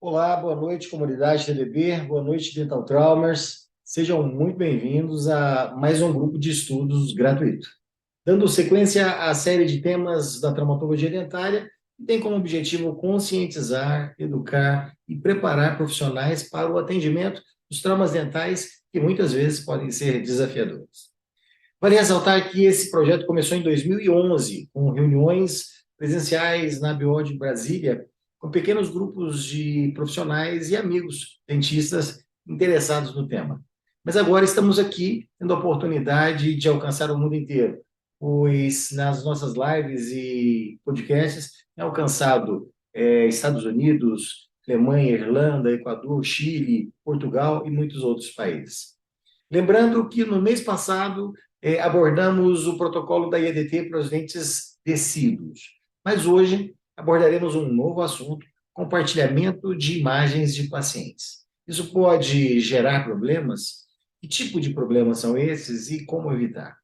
Olá, boa noite, comunidade TDB, boa noite, Dental Traumers. Sejam muito bem-vindos a mais um grupo de estudos gratuito. Dando sequência à série de temas da traumatologia dentária, que tem como objetivo conscientizar, educar e preparar profissionais para o atendimento dos traumas dentais que muitas vezes podem ser desafiadores. Vale ressaltar que esse projeto começou em 2011, com reuniões presenciais na BO de Brasília, com pequenos grupos de profissionais e amigos dentistas interessados no tema. Mas agora estamos aqui tendo a oportunidade de alcançar o mundo inteiro, pois nas nossas lives e podcasts é alcançado Estados Unidos, Alemanha, Irlanda, Equador, Chile, Portugal e muitos outros países. Lembrando que no mês passado abordamos o protocolo da IEDT para os dentes decíduos, mas hoje abordaremos um novo assunto, compartilhamento de imagens de pacientes. Isso pode gerar problemas? Que tipo de problemas são esses e como evitar?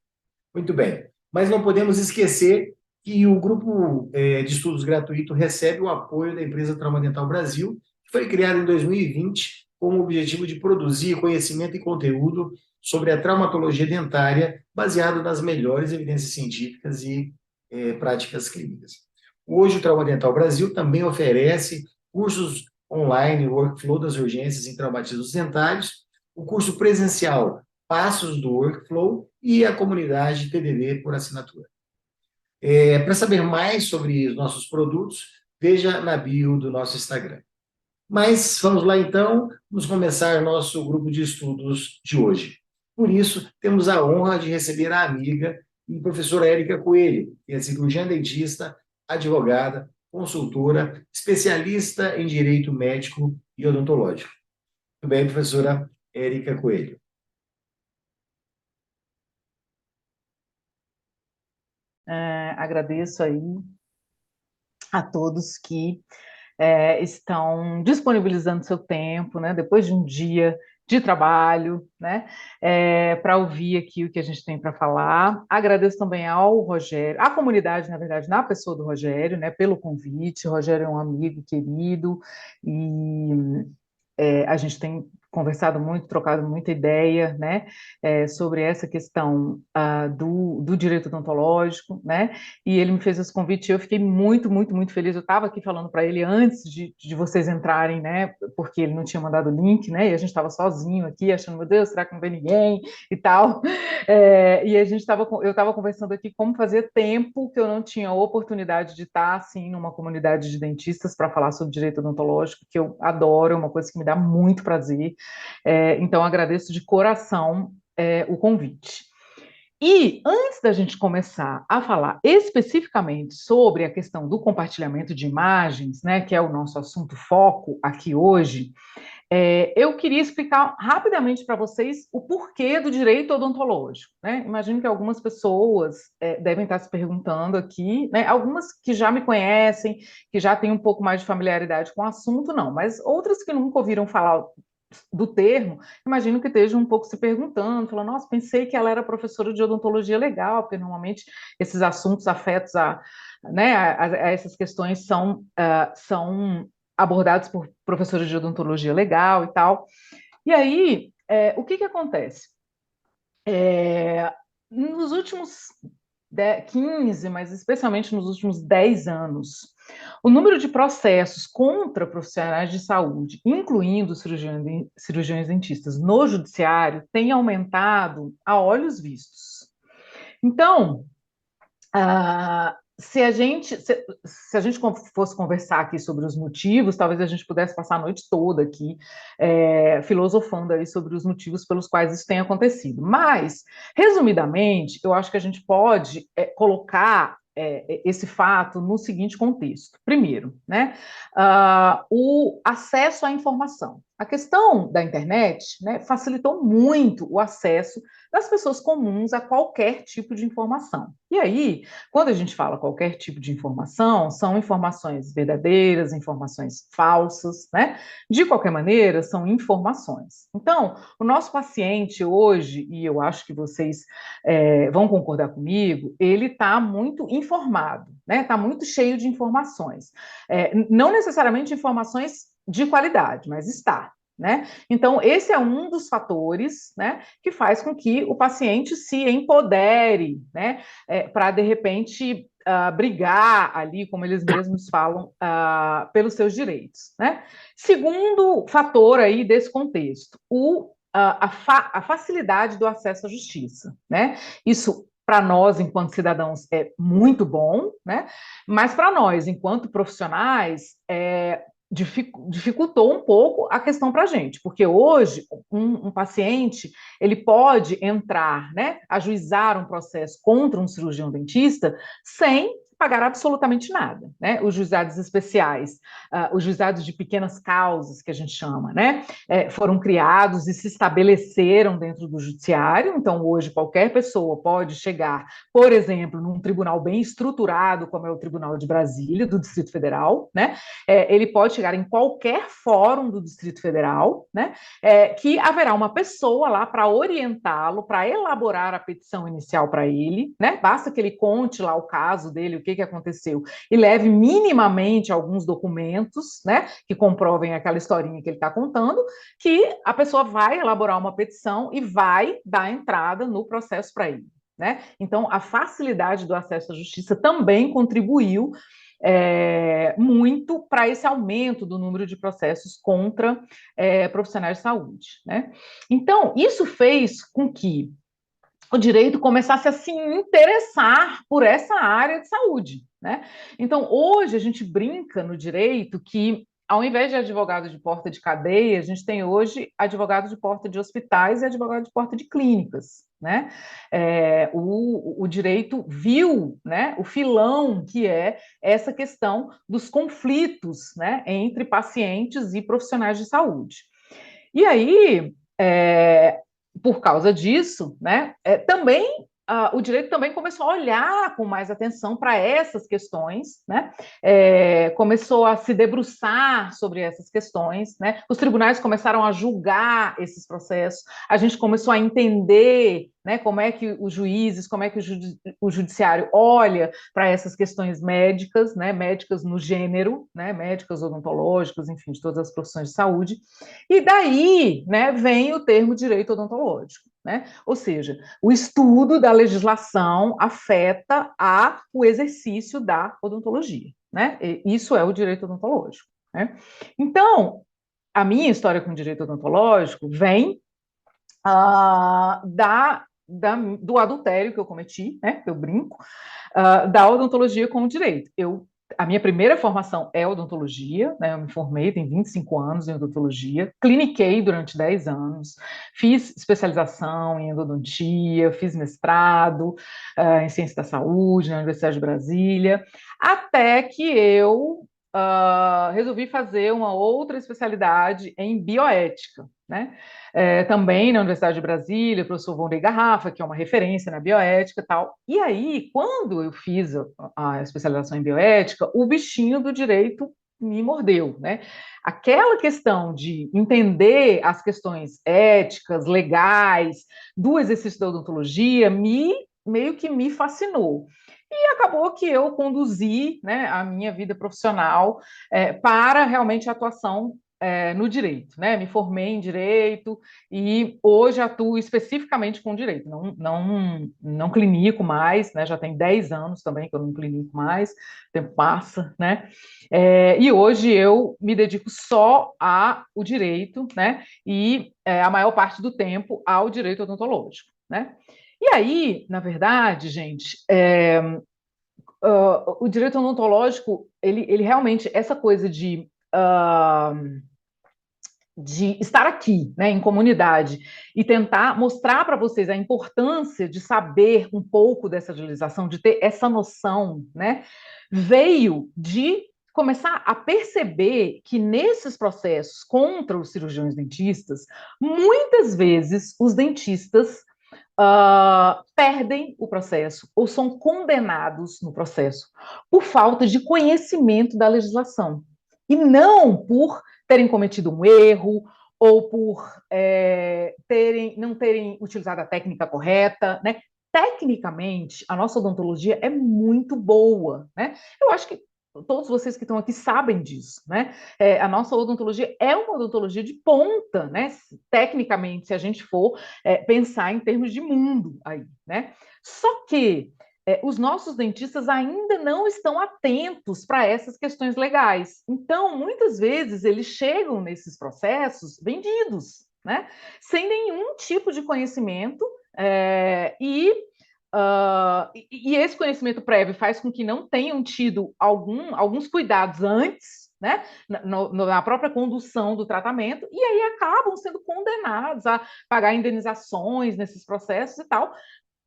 Muito bem, mas não podemos esquecer que o grupo de estudos gratuito recebe o apoio da empresa Trauma Dental Brasil, que foi criada em 2020 com o objetivo de produzir conhecimento e conteúdo sobre a traumatologia dentária baseado nas melhores evidências científicas e práticas clínicas. Hoje o Trauma Dental Brasil também oferece cursos online, workflow das urgências em traumatismos dentários, o curso presencial Passos do Workflow e a comunidade TDD por assinatura. Para saber mais sobre os nossos produtos, veja na bio do nosso Instagram. Mas vamos lá então, vamos começar nosso grupo de estudos de hoje. Por isso, temos a honra de receber a amiga e professora Érica Coelho, que é cirurgiã dentista, advogada, consultora, especialista em direito médico e odontológico. Tudo bem, professora Érica Coelho? Agradeço aí a todos que estão disponibilizando seu tempo, né, depois de um dia de trabalho, né, para ouvir aqui o que a gente tem para falar. Agradeço também ao Rogério, à comunidade, na verdade, na pessoa do Rogério, né, pelo convite. O Rogério é um amigo querido e a gente tem conversado muito, trocado muita ideia, né, sobre essa questão do direito odontológico, né, e ele me fez esse convite e eu fiquei muito, muito, muito feliz. Eu estava aqui falando para ele antes de vocês entrarem, né, porque ele não tinha mandado o link, né, e a gente estava sozinho aqui, achando, meu Deus, será que não vem ninguém e tal, e eu estava conversando aqui como fazia tempo que eu não tinha a oportunidade de estar, assim, numa comunidade de dentistas para falar sobre direito odontológico, que eu adoro, é uma coisa que me dá muito prazer. Então, agradeço de coração o convite. E antes da gente começar a falar especificamente sobre a questão do compartilhamento de imagens, né, que é o nosso assunto foco aqui hoje, eu queria explicar rapidamente para vocês o porquê do direito odontológico, né? Imagino que algumas pessoas devem estar se perguntando aqui, né? Algumas que já me conhecem, que já têm um pouco mais de familiaridade com o assunto, não, mas outras que nunca ouviram falar do termo, imagino que estejam um pouco se perguntando, falando, nossa, pensei que ela era professora de odontologia legal, porque normalmente esses assuntos afetos né, a essas questões são abordados por professores de odontologia legal e tal. E aí, o que acontece? Nos últimos 15, mas especialmente nos últimos 10 anos, o número de processos contra profissionais de saúde, incluindo cirurgiões dentistas, no judiciário, tem aumentado a olhos vistos. Então, se a gente fosse conversar aqui sobre os motivos, talvez a gente pudesse passar a noite toda aqui filosofando aí sobre os motivos pelos quais isso tem acontecido. Mas, resumidamente, eu acho que a gente pode colocar esse fato no seguinte contexto. Primeiro, né, o acesso à informação. A questão da internet, né, facilitou muito o acesso das pessoas comuns a qualquer tipo de informação. E aí, quando a gente fala qualquer tipo de informação, são informações verdadeiras, informações falsas, né? De qualquer maneira, são informações. Então, o nosso paciente hoje, e eu acho que vocês vão concordar comigo, ele está muito informado, né? Está muito cheio de informações. Não necessariamente informações de qualidade, mas está. Né? Então, esse é um dos fatores, né, que faz com que o paciente se empodere, né, para, de repente, brigar ali, como eles mesmos falam, pelos seus direitos. Né? Segundo fator aí desse contexto, a facilidade do acesso à justiça. Né? Isso, para nós, enquanto cidadãos, é muito bom, né? Mas para nós, enquanto profissionais, dificultou um pouco a questão para a gente, porque hoje um paciente ele pode entrar, né, ajuizar um processo contra um cirurgião dentista sem pagar absolutamente nada, né? Os juizados especiais, os juizados de pequenas causas, que a gente chama, né? Foram criados e se estabeleceram dentro do judiciário, então hoje qualquer pessoa pode chegar, por exemplo, num tribunal bem estruturado, como é o Tribunal de Brasília, do Distrito Federal, né? Ele pode chegar em qualquer fórum do Distrito Federal, né? Que haverá uma pessoa lá para orientá-lo, para elaborar a petição inicial para ele, né? Basta que ele conte lá o caso dele, o que aconteceu, e leve minimamente alguns documentos, né? Que comprovem aquela historinha que ele está contando, que a pessoa vai elaborar uma petição e vai dar entrada no processo para ele. Né? Então, a facilidade do acesso à justiça também contribuiu muito para esse aumento do número de processos contra profissionais de saúde. Né? Então, isso fez com que o direito começasse a se interessar por essa área de saúde. Né? Então, hoje a gente brinca no direito que, ao invés de advogado de porta de cadeia, a gente tem hoje advogado de porta de hospitais e advogado de porta de clínicas. Né? O direito viu, né, o filão que é essa questão dos conflitos, né, entre pacientes e profissionais de saúde. E aí, por causa disso, né, também o direito também começou a olhar com mais atenção para essas questões, né? Começou a se debruçar sobre essas questões, né? Os tribunais começaram a julgar esses processos, a gente começou a entender, né, como é que os juízes, como é que o judiciário olha para essas questões médicas, né, médicas no gênero, né, médicas odontológicas, enfim, de todas as profissões de saúde, e daí, né, vem o termo direito odontológico. Né? Ou seja, o estudo da legislação afeta o exercício da odontologia. Né? Isso é o direito odontológico. Né? Então, a minha história com o direito odontológico vem do adultério que eu cometi, né, que eu brinco, da odontologia com o direito. A minha primeira formação é odontologia, né, eu me formei, tenho 25 anos em odontologia, cliniquei durante 10 anos, fiz especialização em endodontia, fiz mestrado em ciência da saúde na Universidade de Brasília, até que eu resolvi fazer uma outra especialidade em bioética, né? Também na Universidade de Brasília, o professor Vonley Garrafa, que é uma referência na bioética e tal. E aí, quando eu fiz a especialização em bioética, o bichinho do direito me mordeu, né? Aquela questão de entender as questões éticas, legais, do exercício da odontologia, meio que me fascinou. E acabou que eu conduzi, né, a minha vida profissional para realmente a atuação no direito, né? Me formei em direito e hoje atuo especificamente com direito, não clinico mais, né? Já tem 10 anos também que eu não clinico mais, o tempo passa, né? E hoje eu me dedico só ao direito, né? E a maior parte do tempo ao direito odontológico, né? E aí, na verdade, gente, o direito odontológico, ele realmente, essa coisa de estar aqui, né, em comunidade, e tentar mostrar para vocês a importância de saber um pouco dessa agilização, de ter essa noção, né, veio de começar a perceber que nesses processos contra os cirurgiões dentistas, muitas vezes os dentistas perdem o processo ou são condenados no processo por falta de conhecimento da legislação e não por terem cometido um erro ou por não terem utilizado a técnica correta, né? Tecnicamente, a nossa odontologia é muito boa, né? Eu acho que todos vocês que estão aqui sabem disso, né? A nossa odontologia é uma odontologia de ponta, né? Tecnicamente, se a gente for pensar em termos de mundo aí, né? Só que os nossos dentistas ainda não estão atentos para essas questões legais. Então, muitas vezes, eles chegam nesses processos vendidos, né? Sem nenhum tipo de conhecimento e esse conhecimento prévio faz com que não tenham tido alguns cuidados antes, né, na própria condução do tratamento, e aí acabam sendo condenados a pagar indenizações nesses processos e tal,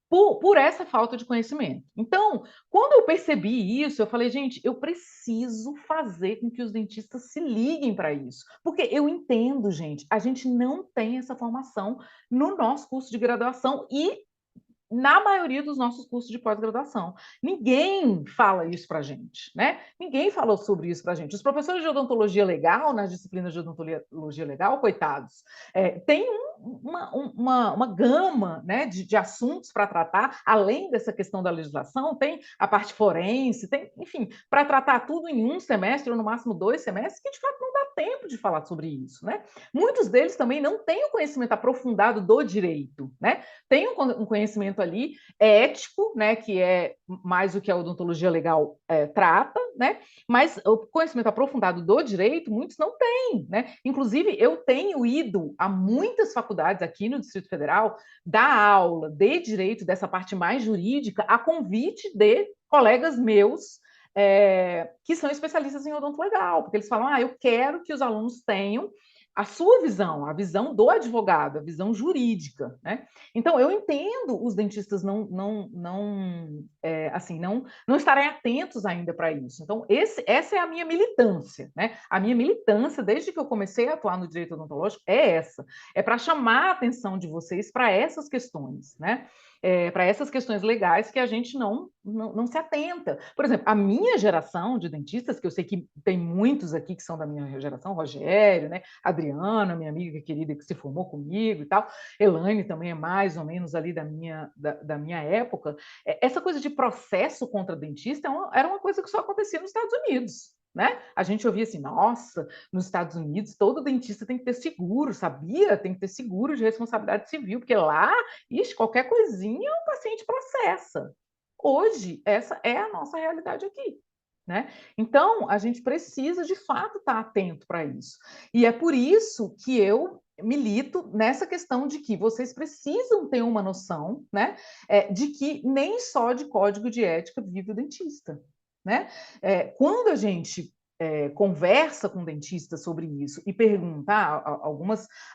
por essa falta de conhecimento. Então, quando eu percebi isso, eu falei, gente, eu preciso fazer com que os dentistas se liguem para isso. Porque eu entendo, gente, a gente não tem essa formação no nosso curso de graduação e na maioria dos nossos cursos de pós-graduação. Ninguém fala isso para a gente, né? Ninguém falou sobre isso para a gente. Os professores de odontologia legal, nas disciplinas de odontologia legal, coitados, tem uma gama, né, de assuntos para tratar, além dessa questão da legislação, tem a parte forense, tem, enfim, para tratar tudo em um semestre ou no máximo 2 semestres, que de fato não dá tempo de falar sobre isso, né? Muitos deles também não têm o conhecimento aprofundado do direito, né? Tem um conhecimento ali ético, né, que é mais o que a odontologia legal trata, né, mas o conhecimento aprofundado do direito, muitos não têm, né, inclusive eu tenho ido a muitas faculdades aqui no Distrito Federal dar aula de direito, dessa parte mais jurídica, a convite de colegas meus que são especialistas em odonto legal, porque eles falam, eu quero que os alunos tenham a sua visão, a visão do advogado, a visão jurídica, né? Então, eu entendo os dentistas não estarem atentos ainda para isso. Então, essa é a minha militância, né? A minha militância, desde que eu comecei a atuar no direito odontológico, é essa. É para chamar a atenção de vocês para essas questões, né? Para essas questões legais que a gente não se atenta. Por exemplo, a minha geração de dentistas, que eu sei que tem muitos aqui que são da minha geração, Rogério, né? Adriana, minha amiga querida que se formou comigo e tal, Elaine também é mais ou menos ali da minha época. Essa coisa de processo contra dentista era uma coisa que só acontecia nos Estados Unidos. Né? A gente ouvia assim, nossa, nos Estados Unidos todo dentista tem que ter seguro, sabia? Tem que ter seguro de responsabilidade civil, porque lá, ixi, qualquer coisinha o paciente processa. Hoje, essa é a nossa realidade aqui. Né? Então, a gente precisa, de fato, estar atento para isso. E é por isso que eu milito nessa questão de que vocês precisam ter uma noção, né, de que nem só de código de ética vive o dentista. Né? Quando a gente conversa com dentistas sobre isso e pergunta,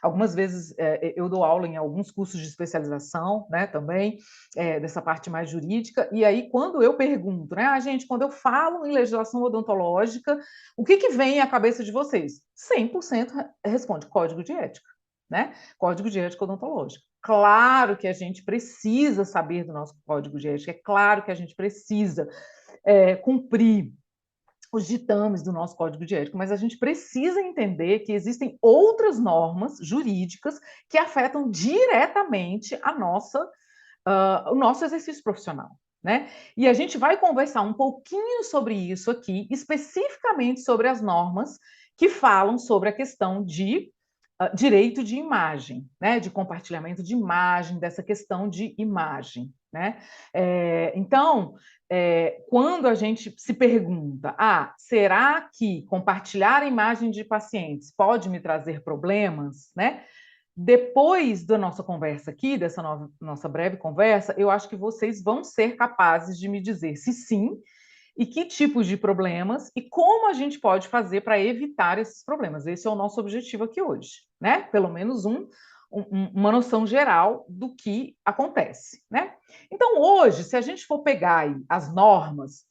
algumas vezes eu dou aula em alguns cursos de especialização, né, também, dessa parte mais jurídica, e aí quando eu pergunto, né, gente, quando eu falo em legislação odontológica, o que vem à cabeça de vocês? 100% responde código de ética, né? Código de ética odontológica. Claro que a gente precisa saber do nosso código de ética, é claro que a gente precisa cumprir os ditames do nosso Código de Ética, mas a gente precisa entender que existem outras normas jurídicas que afetam diretamente o nosso exercício profissional. Né? E a gente vai conversar um pouquinho sobre isso aqui, especificamente sobre as normas que falam sobre a questão de direito de imagem, né? De compartilhamento de imagem, dessa questão de imagem. Né? Então, quando a gente se pergunta, será que compartilhar a imagem de pacientes pode me trazer problemas? Né? Depois da nossa conversa aqui, dessa nossa breve conversa, eu acho que vocês vão ser capazes de me dizer se sim, e que tipos de problemas e como a gente pode fazer para evitar esses problemas. Esse é o nosso objetivo aqui hoje, né? Pelo menos uma noção geral do que acontece, né? Então, hoje, se a gente for pegar aí as normas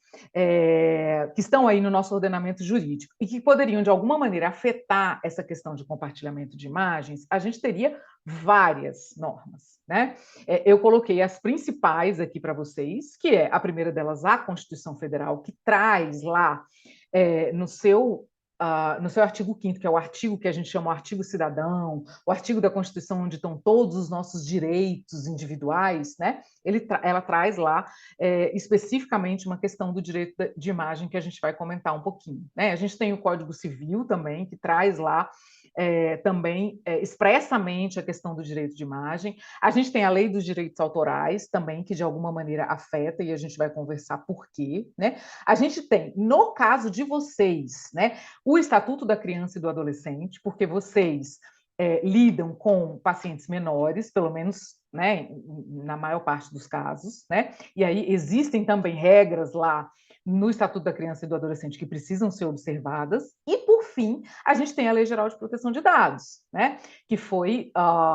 que estão aí no nosso ordenamento jurídico e que poderiam, de alguma maneira, afetar essa questão de compartilhamento de imagens, a gente teria várias normas, né? Eu coloquei as principais aqui para vocês, que é a primeira delas, a Constituição Federal, que traz lá no seu no seu artigo 5º, que é o artigo que a gente chama o artigo cidadão, o artigo da Constituição onde estão todos os nossos direitos individuais, né? Ela traz lá especificamente uma questão do direito de imagem que a gente vai comentar um pouquinho, né? A gente tem o Código Civil também, que traz lá também expressamente a questão do direito de imagem. A gente tem a Lei dos Direitos Autorais também, que de alguma maneira afeta, e a gente vai conversar por quê, né? A gente tem, no caso de vocês, né, o Estatuto da Criança e do Adolescente, porque vocês lidam com pacientes menores, pelo menos, né, na maior parte dos casos, né? E aí existem também regras lá no Estatuto da Criança e do Adolescente que precisam ser observadas. E, por fim, a gente tem a Lei Geral de Proteção de Dados, né? Que foi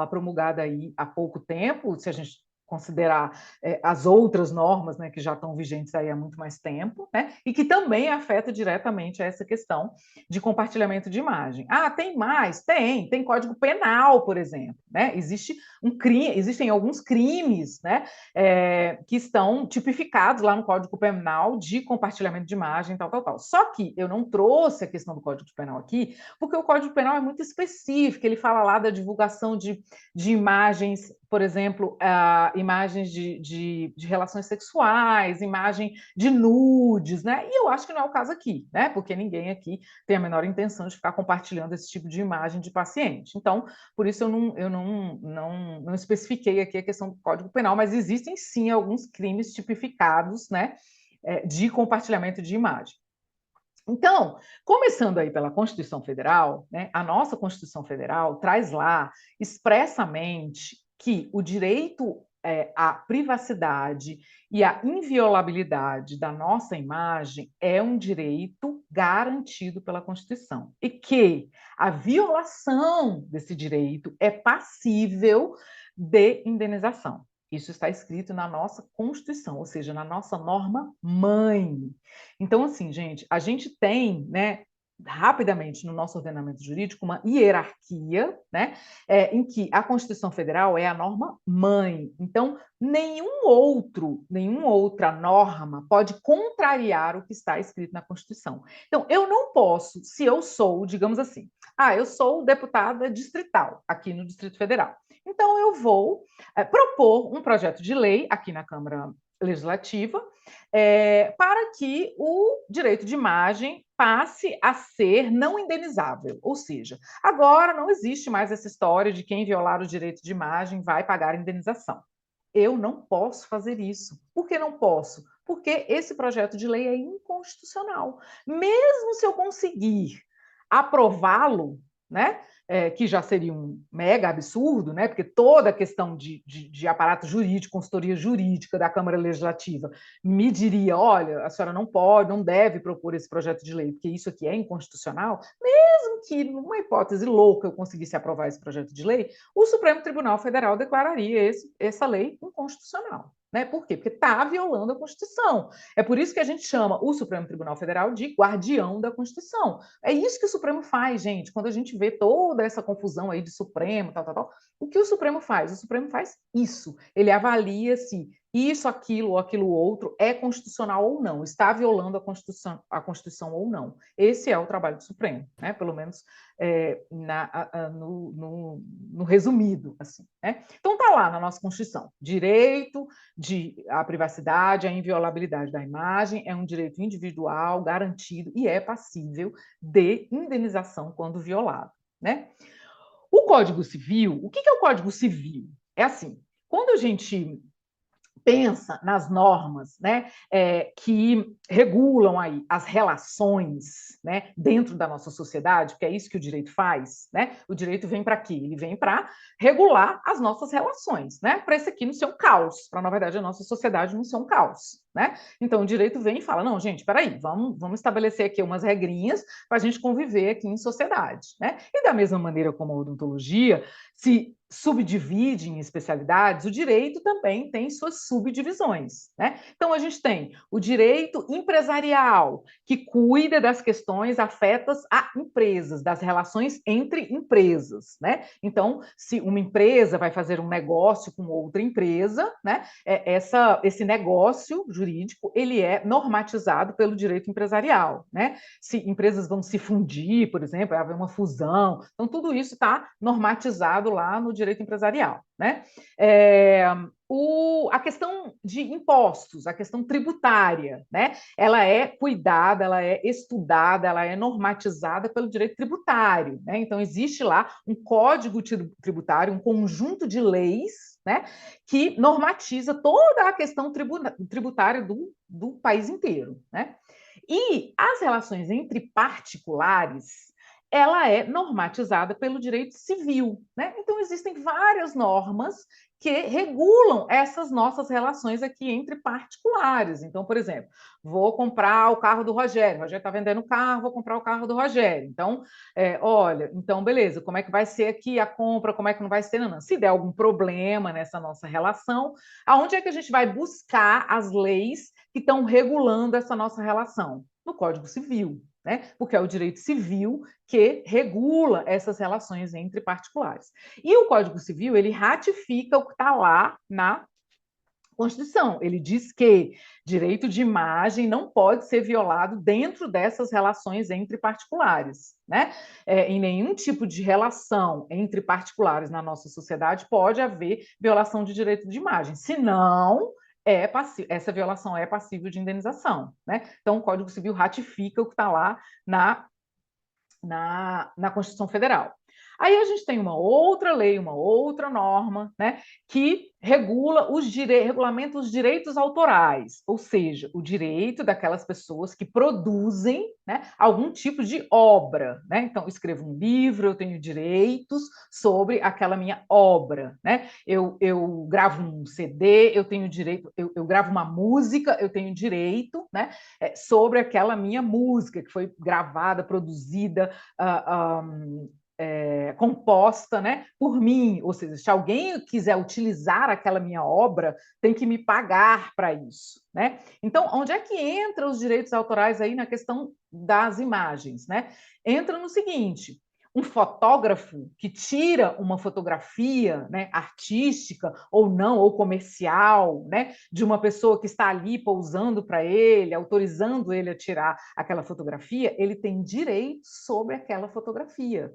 promulgada aí há pouco tempo, se a gente considerar as outras normas, né, que já estão vigentes aí há muito mais tempo, né, e que também afeta diretamente essa questão de compartilhamento de imagem. Ah, tem mais? Tem Código Penal, por exemplo, né? Existem alguns crimes, né, que estão tipificados lá no Código Penal de compartilhamento de imagem, tal. Só que eu não trouxe a questão do Código Penal aqui, porque o Código Penal é muito específico, ele fala lá da divulgação de imagens, por exemplo, imagens de relações sexuais, imagem de nudes, né? E eu acho que não é o caso aqui, né? Porque ninguém aqui tem a menor intenção de ficar compartilhando esse tipo de imagem de paciente. Então, por isso eu não especifiquei aqui a questão do Código Penal, mas existem sim alguns crimes tipificados, né, de compartilhamento de imagem. Então, começando aí pela Constituição Federal, né, a nossa Constituição Federal traz lá expressamente que o direito à privacidade e à inviolabilidade da nossa imagem é um direito garantido pela Constituição e que a violação desse direito é passível de indenização. Isso está escrito na nossa Constituição, ou seja, na nossa norma mãe. Então, assim, gente, a gente tem, né, rapidamente no nosso ordenamento jurídico uma hierarquia, né, em que a Constituição Federal é a norma mãe. Então, nenhuma outra norma pode contrariar o que está escrito na Constituição. Então, eu não posso, se eu sou, digamos assim, eu sou deputada distrital aqui no Distrito Federal. Então, eu vou propor um projeto de lei aqui na Câmara Legislativa para que o direito de imagem passe a ser não indenizável. Ou seja, agora não existe mais essa história de quem violar o direito de imagem vai pagar indenização. Eu não posso fazer isso. Por que não posso? Porque esse projeto de lei é inconstitucional. Mesmo se eu conseguir aprová-lo, né? Que já seria um mega absurdo, né? Porque toda a questão de aparato jurídico, consultoria jurídica da Câmara Legislativa me diria, olha, a senhora não pode, não deve propor esse projeto de lei, porque isso aqui é inconstitucional. Mesmo que, numa hipótese louca, eu conseguisse aprovar esse projeto de lei, o Supremo Tribunal Federal declararia essa lei inconstitucional. Né? Por quê? Porque está violando a Constituição. É por isso que a gente chama o Supremo Tribunal Federal de guardião da Constituição. É isso que o Supremo faz, gente. Quando a gente vê toda essa confusão aí de Supremo, tal, o que o Supremo faz? O Supremo faz isso. Ele avalia se isso, aquilo ou aquilo outro é constitucional ou não, está violando a Constituição ou não. Esse é o trabalho do Supremo, né? Pelo menos no resumido, assim, né? Então tá lá na nossa Constituição, direito à privacidade, à inviolabilidade da imagem é um direito individual, garantido e é passível de indenização quando violado, né? O Código Civil, o que é o Código Civil? É assim, quando a gente pensa nas normas, né, que regulam aí as relações, né, dentro da nossa sociedade, porque é isso que o direito faz, né? O direito vem para quê? Ele vem para regular as nossas relações, né? Para esse aqui não ser um caos, para na verdade a nossa sociedade não ser um caos, né? Então o direito vem e fala, não, gente, peraí, vamos estabelecer aqui umas regrinhas para a gente conviver aqui em sociedade, né? E da mesma maneira como a odontologia se subdivide em especialidades, o direito também tem suas subdivisões, né? Então a gente tem o direito empresarial, que cuida das questões afetas a empresas, das relações entre empresas, né? Então, se uma empresa vai fazer um negócio com outra empresa, né? Esse negócio jurídico, ele é normatizado pelo direito empresarial, né? Se empresas vão se fundir, por exemplo, vai haver uma fusão, então tudo isso está normatizado lá no direito empresarial, né? A questão de impostos, a questão tributária, né? Ela é cuidada, ela é estudada, ela é normatizada pelo direito tributário, né? Então, existe lá um código tributário, um conjunto de leis, né, que normatiza toda a questão tributária do país inteiro, né? E as relações entre particulares, ela é normatizada pelo direito civil, né? Então, existem várias normas que regulam essas nossas relações aqui entre particulares. Então, por exemplo, vou comprar o carro do Rogério. O Rogério está vendendo o carro, vou comprar o carro do Rogério. Então, olha, então, beleza, como é que vai ser aqui a compra, como é que não vai ser? Não. Se der algum problema nessa nossa relação, aonde é que a gente vai buscar as leis que estão regulando essa nossa relação? No Código Civil, né? Porque é o direito civil que regula essas relações entre particulares. E o Código Civil, ele ratifica o que está lá na Constituição. Ele diz que direito de imagem não pode ser violado dentro dessas relações entre particulares, né? Em nenhum tipo de relação entre particulares na nossa sociedade pode haver violação de direito de imagem, senão essa violação é passível de indenização, né? Então, o Código Civil ratifica o que está lá na Constituição Federal. Aí a gente tem uma outra lei, uma outra norma, né, que regulamenta os direitos autorais, ou seja, o direito daquelas pessoas que produzem, né, algum tipo de obra, né? Então, eu escrevo um livro, eu tenho direitos sobre aquela minha obra, né? Eu gravo um CD, eu tenho direito, eu gravo uma música, eu tenho direito, né, sobre aquela minha música que foi gravada, produzida, composta, né, por mim, ou seja, se alguém quiser utilizar aquela minha obra, tem que me pagar para isso, né? Então, onde é que entra os direitos autorais aí na questão das imagens, né? Entra no seguinte: um fotógrafo que tira uma fotografia, né, artística ou não, ou comercial, né, de uma pessoa que está ali pousando para ele, autorizando ele a tirar aquela fotografia, ele tem direito sobre aquela fotografia.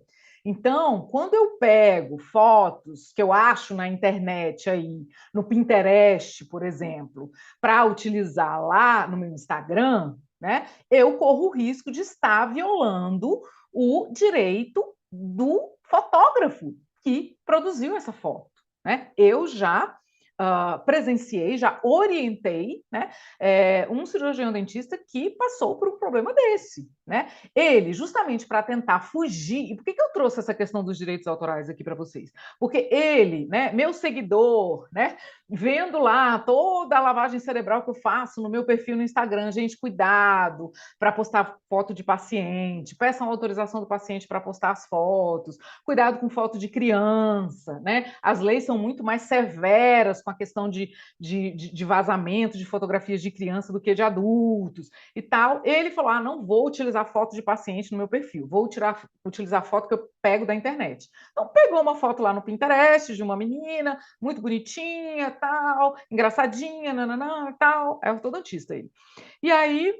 Então, quando eu pego fotos que eu acho na internet aí, no Pinterest, por exemplo, para utilizar lá no meu Instagram, né, eu corro o risco de estar violando o direito do fotógrafo que produziu essa foto, né? Eu já presenciei, já orientei, né, um cirurgião dentista que passou por um problema desse, né? Ele, justamente para tentar fugir, e por que eu trouxe essa questão dos direitos autorais aqui para vocês? Porque ele, né, meu seguidor, né, vendo lá toda a lavagem cerebral que eu faço no meu perfil no Instagram, gente, cuidado para postar foto de paciente, peçam autorização do paciente para postar as fotos, cuidado com foto de criança, né? As leis são muito mais severas com a questão de vazamento de fotografias de criança do que de adultos e tal. Ele falou: não vou utilizar foto de paciente no meu perfil, vou utilizar foto que eu pego da internet. Então, pegou uma foto lá no Pinterest de uma menina, muito bonitinha, tal, engraçadinha, nananã, tal, é ortodontista ele. E aí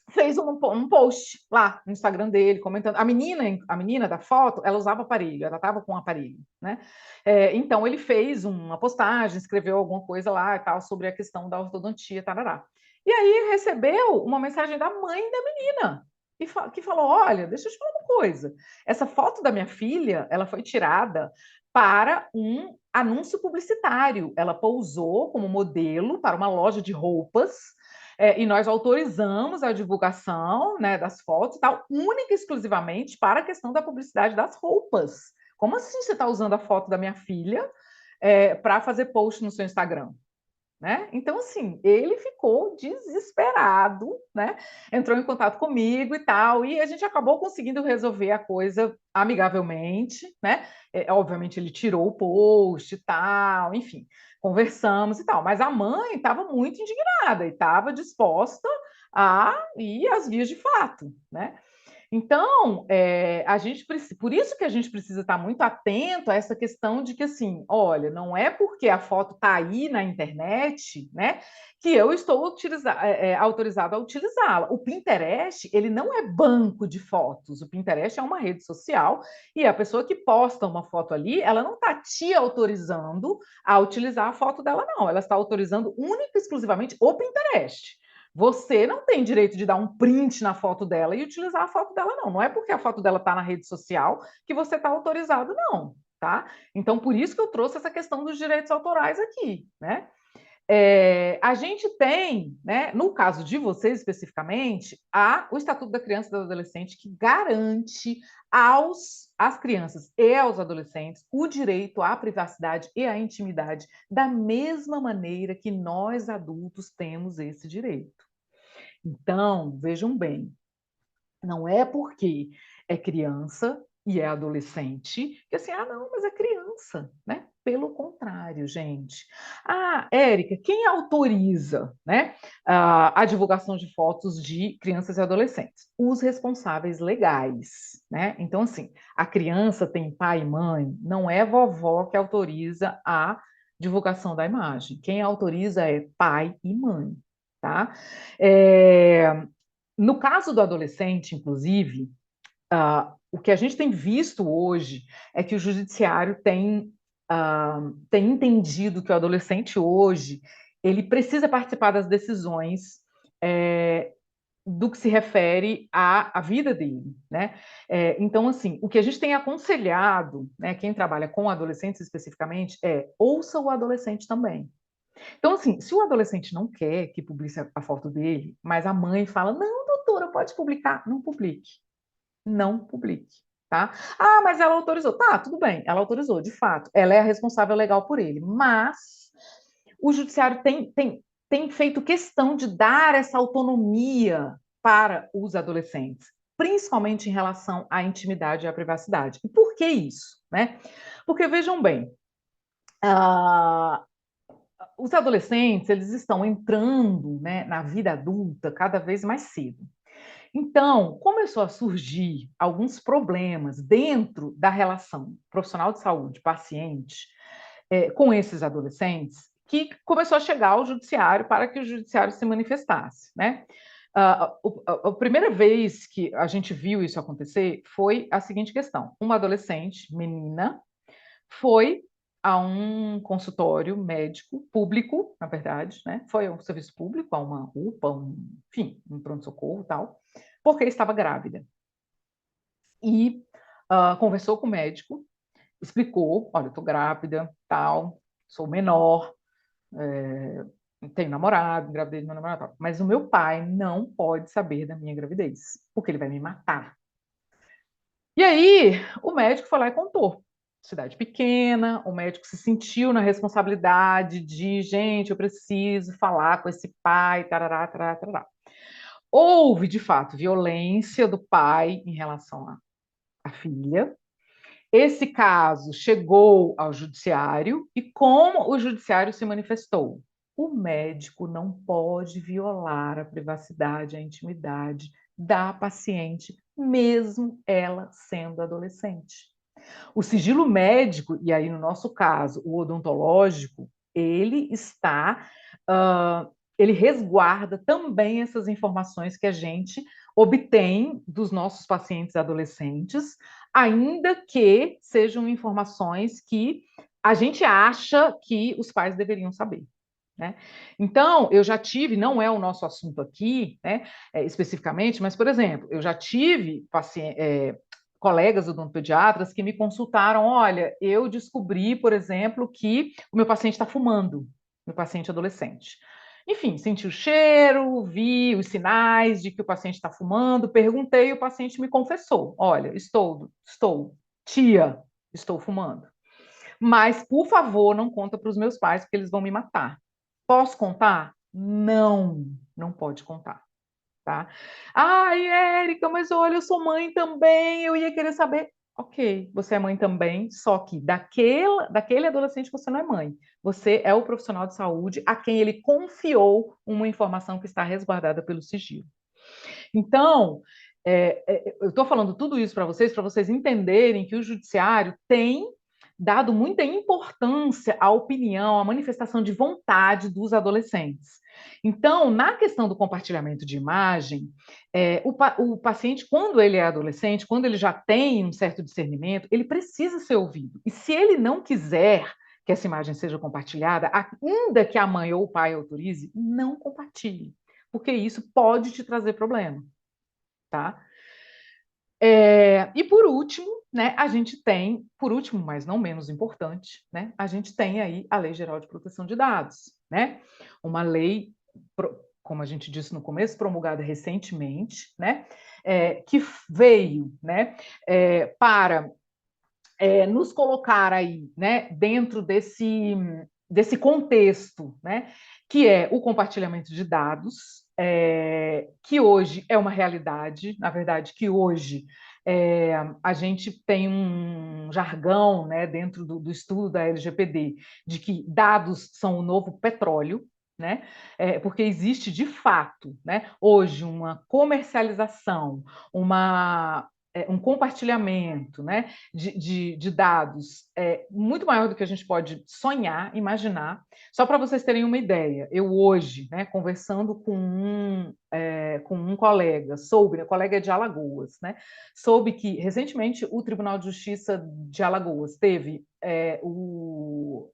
fez um post lá no Instagram dele, comentando. A menina da foto, ela usava aparelho, ela estava com um aparelho, né? Então, ele fez uma postagem, escreveu alguma coisa lá e tal, sobre a questão da ortodontia, tarará. E aí recebeu uma mensagem da mãe da menina, que falou: olha, deixa eu te falar uma coisa. Essa foto da minha filha, ela foi tirada para um anúncio publicitário. Ela pousou como modelo para uma loja de roupas, e nós autorizamos a divulgação, né, das fotos, tal, única e exclusivamente para a questão da publicidade das roupas. Como assim você está usando a foto da minha filha para fazer post no seu Instagram? Né? Então, assim, ele ficou desesperado, né? Entrou em contato comigo e tal, e a gente acabou conseguindo resolver a coisa amigavelmente, né? Obviamente, ele tirou o post e tal, enfim, conversamos e tal, mas a mãe estava muito indignada e estava disposta a ir às vias de fato, né? Então, por isso que a gente precisa estar muito atento a essa questão de que, assim, olha, não é porque a foto está aí na internet, né, que eu estou autorizado a utilizá-la. O Pinterest, ele não é banco de fotos. O Pinterest é uma rede social e a pessoa que posta uma foto ali, ela não está te autorizando a utilizar a foto dela, não. Ela está autorizando única e exclusivamente o Pinterest. Você não tem direito de dar um print na foto dela e utilizar a foto dela, não. Não é porque a foto dela está na rede social que você está autorizado, não. Tá? Então, por isso que eu trouxe essa questão dos direitos autorais aqui, né? A gente tem, né, no caso de vocês especificamente, o Estatuto da Criança e do Adolescente que garante às crianças e aos adolescentes o direito à privacidade e à intimidade da mesma maneira que nós adultos temos esse direito. Então, vejam bem, não é porque é criança e é adolescente que assim, não, mas é criança, né? Pelo contrário, gente. Érica, quem autoriza, né, a divulgação de fotos de crianças e adolescentes? Os responsáveis legais, né? Então, assim, a criança tem pai e mãe, não é vovó que autoriza a divulgação da imagem. Quem autoriza é pai e mãe, tá? No caso do adolescente, inclusive, o que a gente tem visto hoje é que o judiciário tem entendido que o adolescente hoje ele precisa participar das decisões do que se refere à vida dele, né? Então, assim, o que a gente tem aconselhado, né, quem trabalha com adolescentes especificamente, ouça o adolescente também. Então, assim, se o adolescente não quer que publique a foto dele, mas a mãe fala, não, doutora, pode publicar, não publique. Não publique, tá? Mas ela autorizou. Tá, tudo bem, ela autorizou, de fato. Ela é a responsável legal por ele. Mas o judiciário tem feito questão de dar essa autonomia para os adolescentes, principalmente em relação à intimidade e à privacidade. E por que isso? Né? Porque, vejam bem, os adolescentes eles estão entrando, né, na vida adulta cada vez mais cedo. Então, começou a surgir alguns problemas dentro da relação profissional de saúde paciente com esses adolescentes, que começou a chegar ao judiciário para que o judiciário se manifestasse, né? A primeira vez que a gente viu isso acontecer foi a seguinte questão: uma adolescente, menina, foi a um consultório médico público, na verdade, né? Foi a um serviço público, a uma UPA, enfim, um pronto-socorro e tal, porque estava grávida. E conversou com o médico, explicou, olha, eu estou grávida, tal, sou menor, tenho namorado, engravidei do meu namorado, tal, mas o meu pai não pode saber da minha gravidez, porque ele vai me matar. E aí, o médico foi lá e contou. Cidade pequena, o médico se sentiu na responsabilidade de, gente, eu preciso falar com esse pai, tarará, tarará, tarará. Houve, de fato, violência do pai em relação à filha. Esse caso chegou ao judiciário e como o judiciário se manifestou? O médico não pode violar a privacidade, a intimidade da paciente, mesmo ela sendo adolescente. O sigilo médico, e aí no nosso caso, o odontológico, ele resguarda também essas informações que a gente obtém dos nossos pacientes adolescentes, ainda que sejam informações que a gente acha que os pais deveriam saber. Né? Então, eu já tive, não é o nosso assunto aqui, né, especificamente, mas, por exemplo, eu já tive colegas odontopediatras que me consultaram, olha, eu descobri, por exemplo, que o meu paciente está fumando, meu paciente adolescente. Enfim, senti o cheiro, vi os sinais de que o paciente está fumando, perguntei, o paciente me confessou, olha, tia, estou fumando. Mas, por favor, não conta para os meus pais, porque eles vão me matar. Posso contar? Não, não pode contar. Tá? Ai, Érica, mas olha, eu sou mãe também, eu ia querer saber. Ok, você é mãe também, só que daquele adolescente você não é mãe. Você é o profissional de saúde a quem ele confiou uma informação que está resguardada pelo sigilo. Então, eu estou falando tudo isso para vocês entenderem que o judiciário tem dado muita importância à opinião, à manifestação de vontade dos adolescentes. Então, na questão do compartilhamento de imagem, o paciente, quando ele é adolescente, quando ele já tem um certo discernimento, ele precisa ser ouvido. E se ele não quiser que essa imagem seja compartilhada, ainda que a mãe ou o pai autorize, não compartilhe, porque isso pode te trazer problema, tá? E por último, né, a gente tem, por último, mas não menos importante, né, a gente tem aí a Lei Geral de Proteção de Dados, né? Uma lei, como a gente disse no começo, promulgada recentemente, né? Que veio, né, para nos colocar aí, né, dentro desse contexto, né, que é o compartilhamento de dados, que hoje é uma realidade, na verdade, que hoje a gente tem um jargão, né, dentro do estudo da LGPD, de que dados são o novo petróleo, né? Porque existe de fato, né, hoje uma comercialização, um compartilhamento, né, de dados muito maior do que a gente pode sonhar, imaginar. Só para vocês terem uma ideia, eu hoje, né, conversando com um colega, né, colega de Alagoas, né, soube que recentemente o Tribunal de Justiça de Alagoas teve o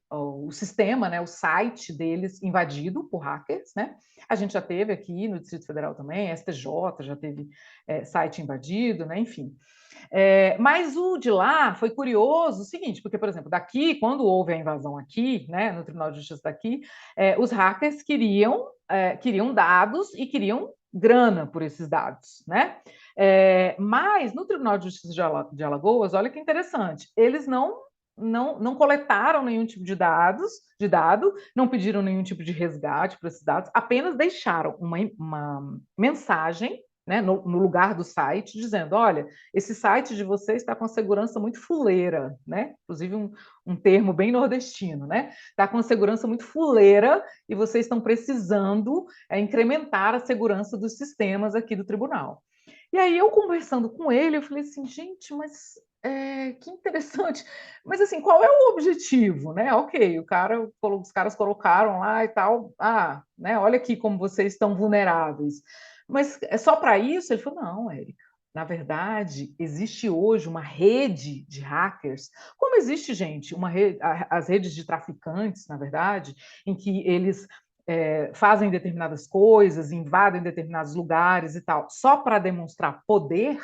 sistema, né, o site deles invadido por hackers, né? A gente já teve aqui no Distrito Federal também, STJ já teve site invadido, né? Enfim. Mas o de lá foi curioso o seguinte, porque, por exemplo, daqui, quando houve a invasão aqui, né, no Tribunal de Justiça daqui, os hackers queriam dados e queriam grana por esses dados, né? Mas no Tribunal de Justiça de Alagoas, olha que interessante, eles não coletaram nenhum tipo de dado, não pediram nenhum tipo de resgate para esses dados, apenas deixaram uma mensagem, né, no lugar do site, dizendo: olha, esse site de vocês está com a segurança muito fuleira, né? Inclusive um termo bem nordestino, né? Está com a segurança muito fuleira e vocês estão precisando incrementar a segurança dos sistemas aqui do tribunal. E aí eu conversando com ele, eu falei assim, gente, mas que interessante. Mas assim, qual é o objetivo, né? Ok, os caras colocaram lá e tal, né? Olha aqui como vocês estão vulneráveis. Mas é só para isso? Ele falou, não, Érica. Na verdade, existe hoje uma rede de hackers, como existe, gente, as redes de traficantes, na verdade, em que eles fazem determinadas coisas, invadem determinados lugares e tal, só para demonstrar poder.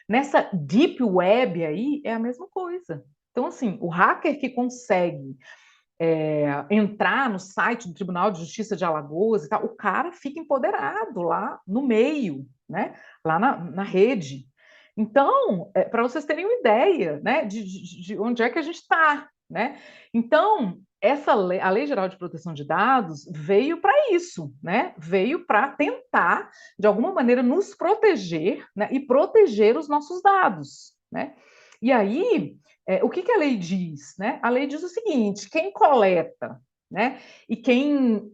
Nessa deep web aí é a mesma coisa. Então, assim, o hacker que consegue entrar no site do Tribunal de Justiça de Alagoas e tal, o cara fica empoderado lá no meio, né? Lá na rede. Então, para vocês terem uma ideia, né, de onde é que a gente está, né? Então, a Lei Geral de Proteção de Dados veio para isso, né? Veio para tentar, de alguma maneira, nos proteger, né, e proteger os nossos dados, né? E aí, o que a lei diz, né? A lei diz o seguinte: quem coleta, né, e quem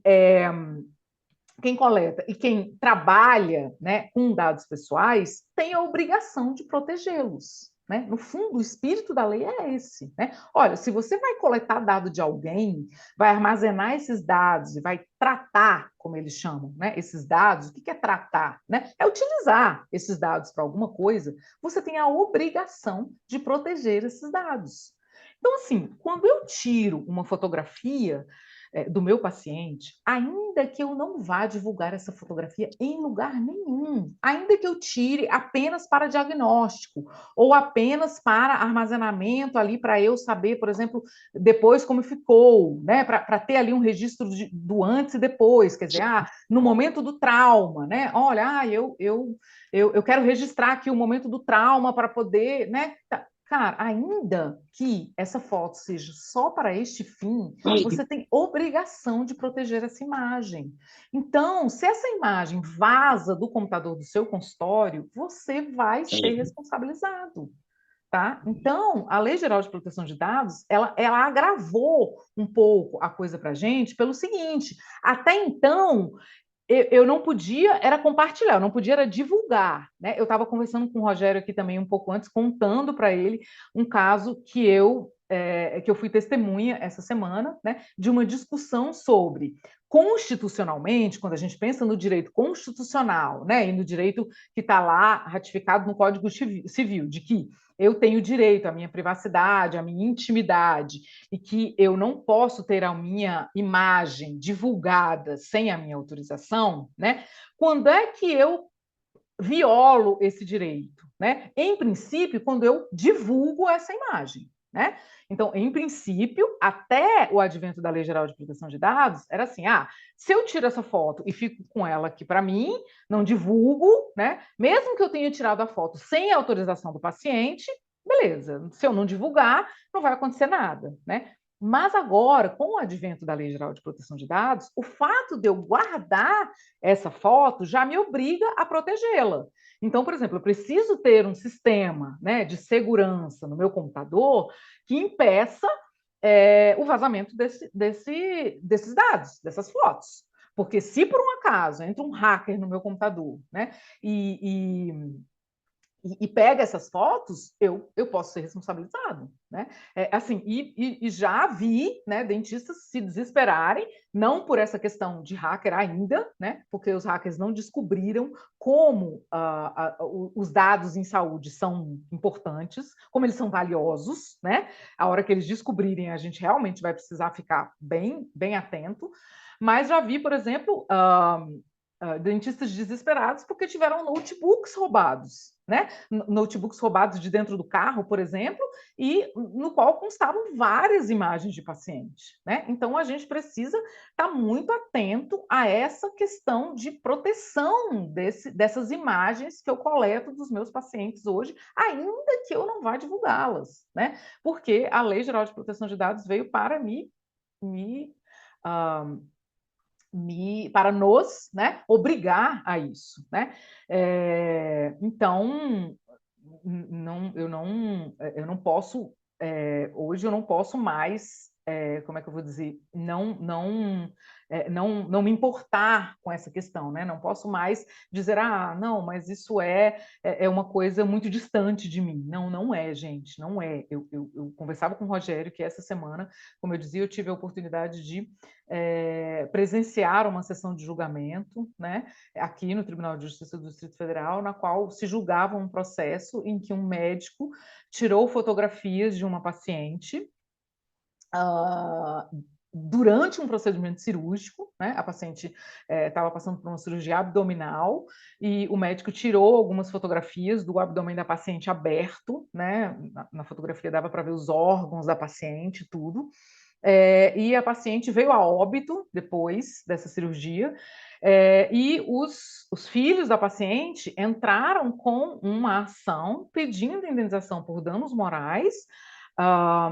coleta e quem trabalha, né, com dados pessoais tem a obrigação de protegê-los. Né? No fundo, o espírito da lei é esse. Né? Olha, se você vai coletar dado de alguém, vai armazenar esses dados e vai tratar, como eles chamam, né, esses dados, o que é tratar? Né? É utilizar esses dados para alguma coisa, você tem a obrigação de proteger esses dados. Então, assim, quando eu tiro uma fotografia do meu paciente, ainda que eu não vá divulgar essa fotografia em lugar nenhum, ainda que eu tire apenas para diagnóstico ou apenas para armazenamento ali para eu saber, por exemplo, depois como ficou, né, para ter ali um registro do antes e depois, quer dizer, no momento do trauma, né, olha, eu quero registrar aqui o momento do trauma para poder, né, cara, ainda que essa foto seja só para este fim, você tem obrigação de proteger essa imagem. Então, se essa imagem vaza do computador do seu consultório, você vai ser responsabilizado. Tá? Então, a Lei Geral de Proteção de Dados, ela agravou um pouco a coisa para a gente pelo seguinte, até então, eu não podia era compartilhar, eu não podia era divulgar, né? Eu estava conversando com o Rogério aqui também um pouco antes, contando para ele um caso que eu fui testemunha essa semana, né, de uma discussão sobre constitucionalmente, quando a gente pensa no direito constitucional, né, e no direito que está lá ratificado no Código Civil, de que eu tenho direito à minha privacidade, à minha intimidade, e que eu não posso ter a minha imagem divulgada sem a minha autorização, né? Quando é que eu violo esse direito, né? Em princípio, quando eu divulgo essa imagem, né? Então, em princípio, até o advento da Lei Geral de Proteção de Dados, era assim: se eu tiro essa foto e fico com ela aqui para mim, não divulgo, né? Mesmo que eu tenha tirado a foto sem a autorização do paciente, beleza. Se eu não divulgar, não vai acontecer nada, né? Mas agora, com o advento da Lei Geral de Proteção de Dados, o fato de eu guardar essa foto já me obriga a protegê-la. Então, por exemplo, eu preciso ter um sistema, né, de segurança no meu computador que impeça o vazamento desses dados, dessas fotos. Porque se por um acaso entra um hacker no meu computador, né, e pega essas fotos, eu posso ser responsabilizado, né? Assim, e já vi, né, dentistas se desesperarem, não por essa questão de hacker ainda, né? Porque os hackers não descobriram como os dados em saúde são importantes, como eles são valiosos, né? A hora que eles descobrirem, a gente realmente vai precisar ficar bem, bem atento. Mas já vi, por exemplo, dentistas desesperados porque tiveram notebooks roubados, né? Notebooks roubados de dentro do carro, por exemplo, e no qual constavam várias imagens de paciente, né? Então a gente precisa estar muito atento a essa questão de proteção dessas imagens que eu coleto dos meus pacientes hoje, ainda que eu não vá divulgá-las, né? Porque a Lei Geral de Proteção de Dados veio para me uh, para nos, né, obrigar a isso, né? Então, eu não posso, hoje eu não posso mais, como é que eu vou dizer, não me importar com essa questão, né? Não posso mais dizer, não, mas isso é uma coisa muito distante de mim. Não, não é, gente, não é. Eu conversava com o Rogério que essa semana, como eu dizia, eu tive a oportunidade de presenciar uma sessão de julgamento, né, aqui no Tribunal de Justiça do Distrito Federal, na qual se julgava um processo em que um médico tirou fotografias de uma paciente durante um procedimento cirúrgico, né? A paciente estava passando por uma cirurgia abdominal e o médico tirou algumas fotografias do abdômen da paciente aberto, né? Na fotografia dava para ver os órgãos da paciente, tudo. E a paciente veio a óbito depois dessa cirurgia, e os filhos da paciente entraram com uma ação pedindo indenização por danos morais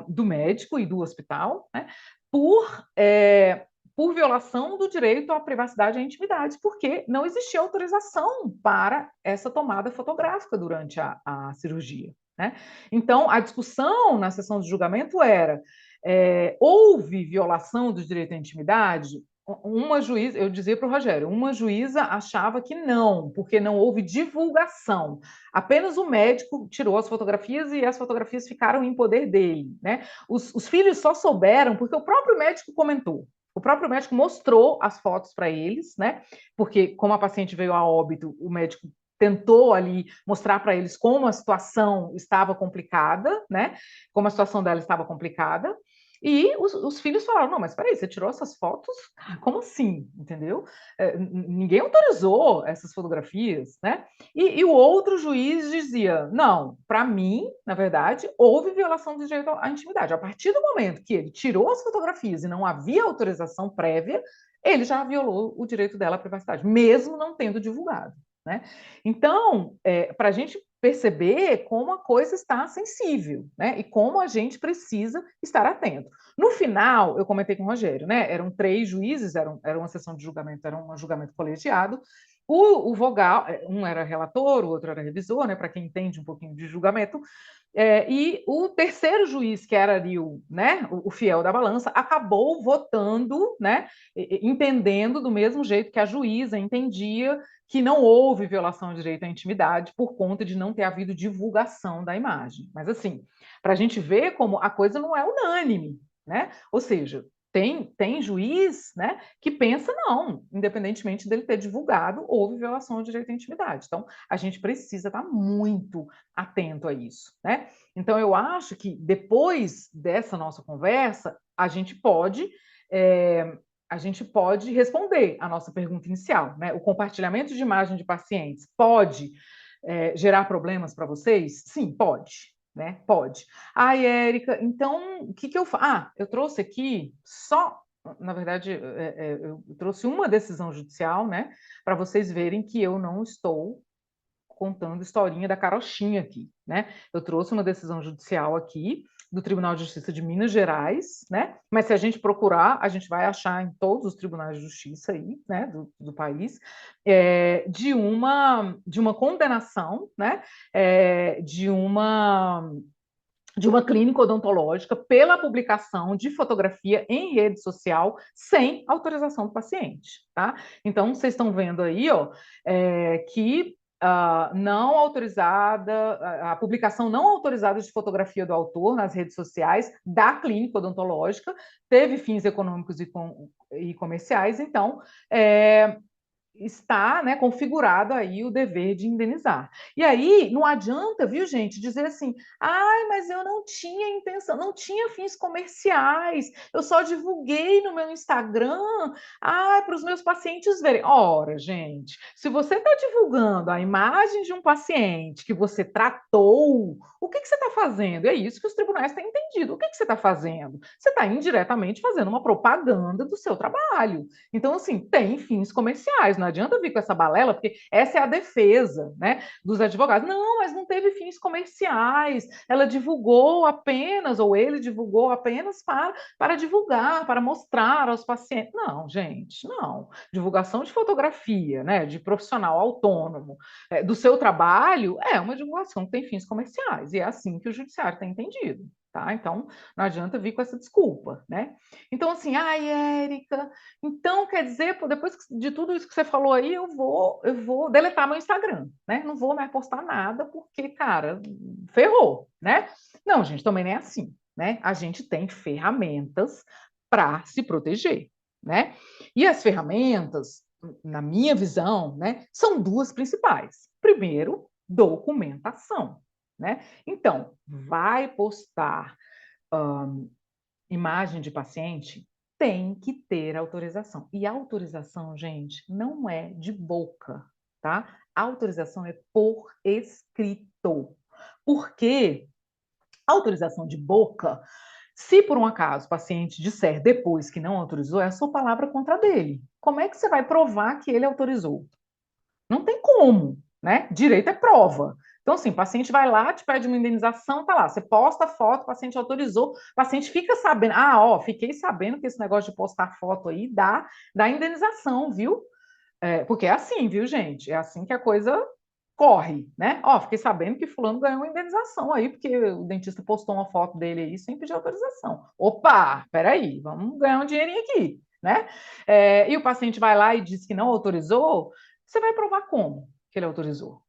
do médico e do hospital, né, por violação do direito à privacidade e à intimidade, porque não existia autorização para essa tomada fotográfica durante a cirurgia, né? Então, a discussão na sessão de julgamento era: houve violação do direito à intimidade? Uma juíza, eu dizia para o Rogério, uma juíza achava que não, porque não houve divulgação. Apenas o médico tirou as fotografias e as fotografias ficaram em poder dele, né? Os filhos só souberam porque o próprio médico comentou. O próprio médico mostrou as fotos para eles, né? Porque, como a paciente veio a óbito, o médico tentou ali mostrar para eles como a situação estava complicada, né? Como a situação dela estava complicada. E os filhos falaram: não, mas peraí, você tirou essas fotos? Como assim? Entendeu? Ninguém autorizou essas fotografias, né? E o outro juiz dizia: não, para mim, na verdade, houve violação do direito à intimidade. A partir do momento que ele tirou as fotografias e não havia autorização prévia, ele já violou o direito dela à privacidade, mesmo não tendo divulgado, né? Então, para a gente perceber como a coisa está sensível, né? E como a gente precisa estar atento. No final, eu comentei com o Rogério, né? Eram 3 juízes, era uma sessão de julgamento, era um julgamento colegiado. o vogal, um era relator, o outro era revisor, né, para quem entende um pouquinho de julgamento, e o terceiro juiz, que era ali o fiel da balança, acabou votando, né, entendendo do mesmo jeito que a juíza entendia que não houve violação ao direito à intimidade por conta de não ter havido divulgação da imagem. Mas, assim, para a gente ver como a coisa não é unânime, né? Ou seja, tem juiz, né, que pensa, não, independentemente dele ter divulgado, houve violação ao direito à intimidade. Então, a gente precisa estar muito atento a isso, né? Então, eu acho que depois dessa nossa conversa, a gente pode responder a nossa pergunta inicial, né? O compartilhamento de imagem de pacientes pode gerar problemas para vocês? Sim, pode. Né? Pode. Ai, Érica, então o que eu faço? Eu trouxe aqui só, na verdade, eu trouxe uma decisão judicial, né, para vocês verem que eu não estou contando historinha da carochinha aqui, né? Eu trouxe uma decisão judicial aqui do Tribunal de Justiça de Minas Gerais, né? Mas se a gente procurar, a gente vai achar em todos os tribunais de justiça aí, né, do país, de uma condenação, né, de uma clínica odontológica pela publicação de fotografia em rede social sem autorização do paciente, tá? Então, vocês estão vendo aí, ó, que não autorizada, a publicação não autorizada de fotografia do autor nas redes sociais da clínica odontológica teve fins econômicos e comerciais, então está, né, configurado aí o dever de indenizar. E aí, não adianta, viu, gente, dizer assim, ai, mas eu não tinha intenção, não tinha fins comerciais, eu só divulguei no meu Instagram, para os meus pacientes verem. Ora, gente, se você está divulgando a imagem de um paciente que você tratou, o que você está fazendo? É isso que os tribunais têm entendido. O que você está fazendo? Você está indiretamente fazendo uma propaganda do seu trabalho. Então, assim, tem fins comerciais, não adianta vir com essa balela, porque essa é a defesa, né, dos advogados. Não, mas não teve fins comerciais, ela divulgou apenas, ou ele divulgou apenas para divulgar, para mostrar aos pacientes. Não, gente, não. Divulgação de fotografia, né, de profissional autônomo, do seu trabalho, é uma divulgação que tem fins comerciais, e é assim que o judiciário tem entendido. Tá? Então, não adianta vir com essa desculpa, né? Então, assim, ai, Érica, então quer dizer, depois de tudo isso que você falou aí, eu vou deletar meu Instagram, né? Não vou mais postar nada, porque, cara, ferrou, né? Não, gente, também nem é assim, né? A gente tem ferramentas para se proteger, né? E as ferramentas, na minha visão, né, são duas principais. Primeiro, documentação, né? Então, vai postar imagem de paciente, tem que ter autorização. E autorização, gente, não é de boca, tá? A autorização é por escrito. Porque a autorização de boca, se por um acaso o paciente disser depois que não autorizou, é a sua palavra contra a dele. Como é que você vai provar que ele autorizou? Não tem como, né? Direito é prova. Então, assim, o paciente vai lá, te pede uma indenização, tá lá, você posta a foto, o paciente autorizou, o paciente fica sabendo, fiquei sabendo que esse negócio de postar foto aí dá indenização, viu? Porque é assim, viu, gente? É assim que a coisa corre, né? Fiquei sabendo que fulano ganhou uma indenização aí, porque o dentista postou uma foto dele aí sem pedir autorização. Opa, peraí, vamos ganhar um dinheirinho aqui, né? E o paciente vai lá e diz que não autorizou, você vai provar como que ele autorizou?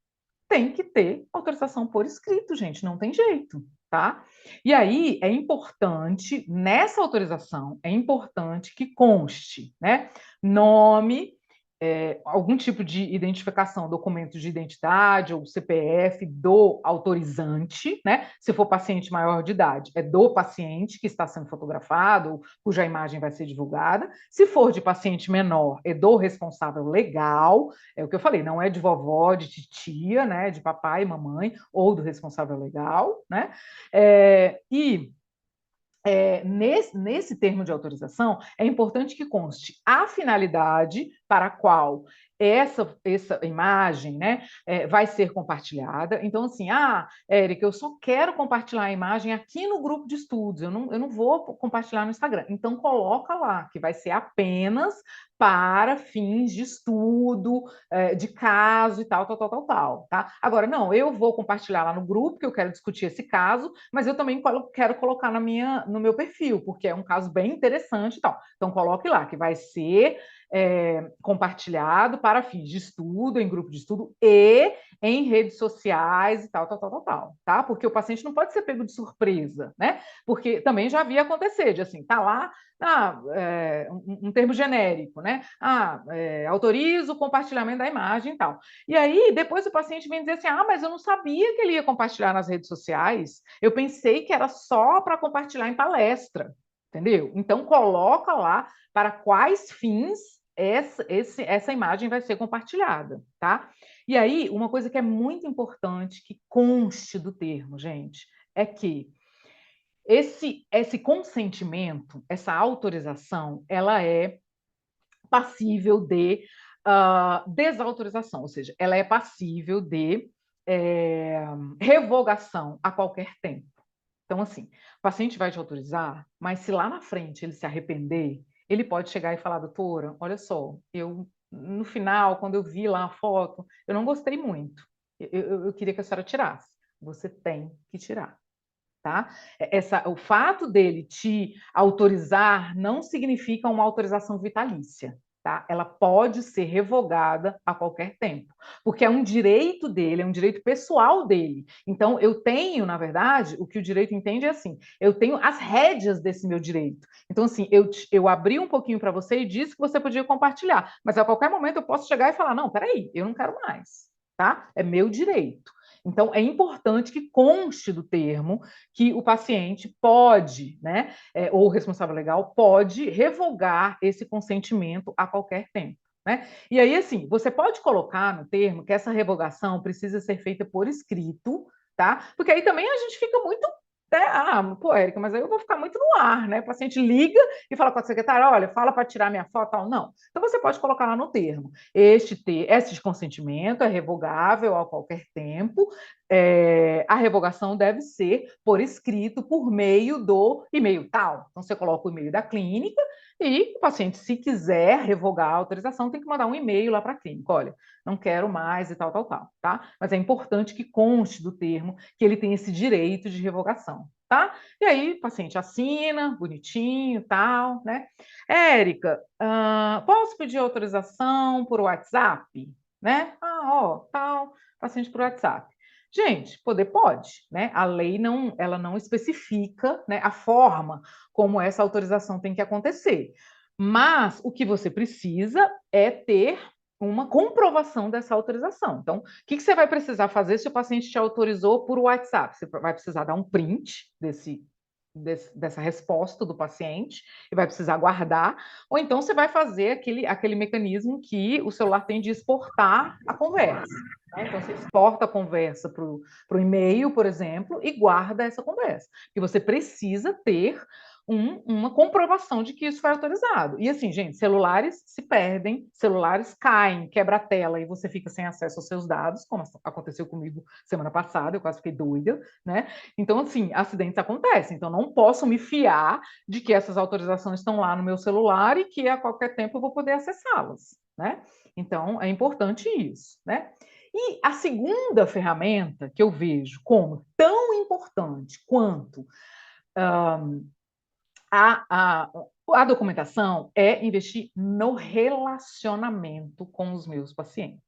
Tem que ter autorização por escrito, gente, não tem jeito, tá? E aí é importante, nessa autorização, é importante que conste, né? Nome, algum tipo de identificação, documento de identidade ou CPF do autorizante, né? Se for paciente maior de idade, é do paciente que está sendo fotografado, cuja imagem vai ser divulgada. Se for de paciente menor, é do responsável legal, é o que eu falei, não é de vovó, de titia, né? De papai e mamãe, ou do responsável legal, né? Nesse termo de autorização, é importante que conste a finalidade para a qual essa imagem, né, vai ser compartilhada. Então, assim, Érica, eu só quero compartilhar a imagem aqui no grupo de estudos, eu não vou compartilhar no Instagram. Então, coloca lá, que vai ser apenas para fins de estudo, de caso e tal, tá? Agora, não, eu vou compartilhar lá no grupo, que eu quero discutir esse caso, mas eu também quero colocar no meu perfil, porque é um caso bem interessante e tal. Então, coloque lá, que vai ser compartilhado para fins de estudo, em grupo de estudo e em redes sociais e tal, tá? Porque o paciente não pode ser pego de surpresa, né? Porque também já havia acontecer, de assim, tá lá, um termo genérico, né? Autorizo o compartilhamento da imagem e tal. E aí, depois o paciente vem dizer assim, mas eu não sabia que ele ia compartilhar nas redes sociais, eu pensei que era só para compartilhar em palestra, entendeu? Então, coloca lá para quais fins essa imagem vai ser compartilhada, tá? E aí, uma coisa que é muito importante que conste do termo, gente, é que esse consentimento, essa autorização, ela é passível de desautorização, ou seja, ela é passível de revogação a qualquer tempo. Então, assim, o paciente vai te autorizar, mas se lá na frente ele se arrepender, ele pode chegar e falar, doutora, olha só, no final, quando eu vi lá a foto, eu não gostei muito. Eu queria que a senhora tirasse. Você tem que tirar, tá? O fato dele te autorizar não significa uma autorização vitalícia. Tá? Ela pode ser revogada a qualquer tempo, porque é um direito dele, é um direito pessoal dele. Então, eu tenho, na verdade, o que o direito entende é assim, eu tenho as rédeas desse meu direito. Então, assim, eu abri um pouquinho para você e disse que você podia compartilhar, mas a qualquer momento eu posso chegar e falar, não, peraí, eu não quero mais, tá? É meu direito. Então, é importante que conste do termo que o paciente pode, né, ou o responsável legal pode revogar esse consentimento a qualquer tempo. Né? E aí, assim, você pode colocar no termo que essa revogação precisa ser feita por escrito, tá? Porque aí também a gente fica muito. Pô, Érica, mas aí eu vou ficar muito no ar, né? O paciente liga e fala com a secretária: olha, fala para tirar minha foto, tal. Não. Então você pode colocar lá no termo: esse consentimento é revogável a qualquer tempo, a revogação deve ser por escrito, por meio do e-mail tal. Então, você coloca o e-mail da clínica e o paciente, se quiser revogar a autorização, tem que mandar um e-mail lá para a clínica. Olha, não quero mais e tal, tá? Mas é importante que conste do termo que ele tem esse direito de revogação, tá? E aí, o paciente assina, bonitinho, tal, né? Érica, posso pedir autorização por WhatsApp? Né? Tal, paciente por WhatsApp. Gente, poder pode, né? A lei ela não especifica, né, a forma como essa autorização tem que acontecer. Mas o que você precisa é ter uma comprovação dessa autorização. Então, o que você vai precisar fazer se o paciente te autorizou por WhatsApp? Você vai precisar dar um print dessa resposta do paciente e vai precisar guardar, ou então você vai fazer aquele mecanismo que o celular tem de exportar a conversa. Né? Então, você exporta a conversa para o e-mail, por exemplo, e guarda essa conversa. E você precisa ter uma comprovação de que isso foi autorizado. E assim, gente, celulares se perdem, celulares caem, quebra a tela e você fica sem acesso aos seus dados, como aconteceu comigo semana passada, eu quase fiquei doida, né? Então, assim, acidentes acontecem. Então, não posso me fiar de que essas autorizações estão lá no meu celular e que a qualquer tempo eu vou poder acessá-las, né? Então, é importante isso, né? E a segunda ferramenta que eu vejo como tão importante quanto a documentação é investir no relacionamento com os meus pacientes.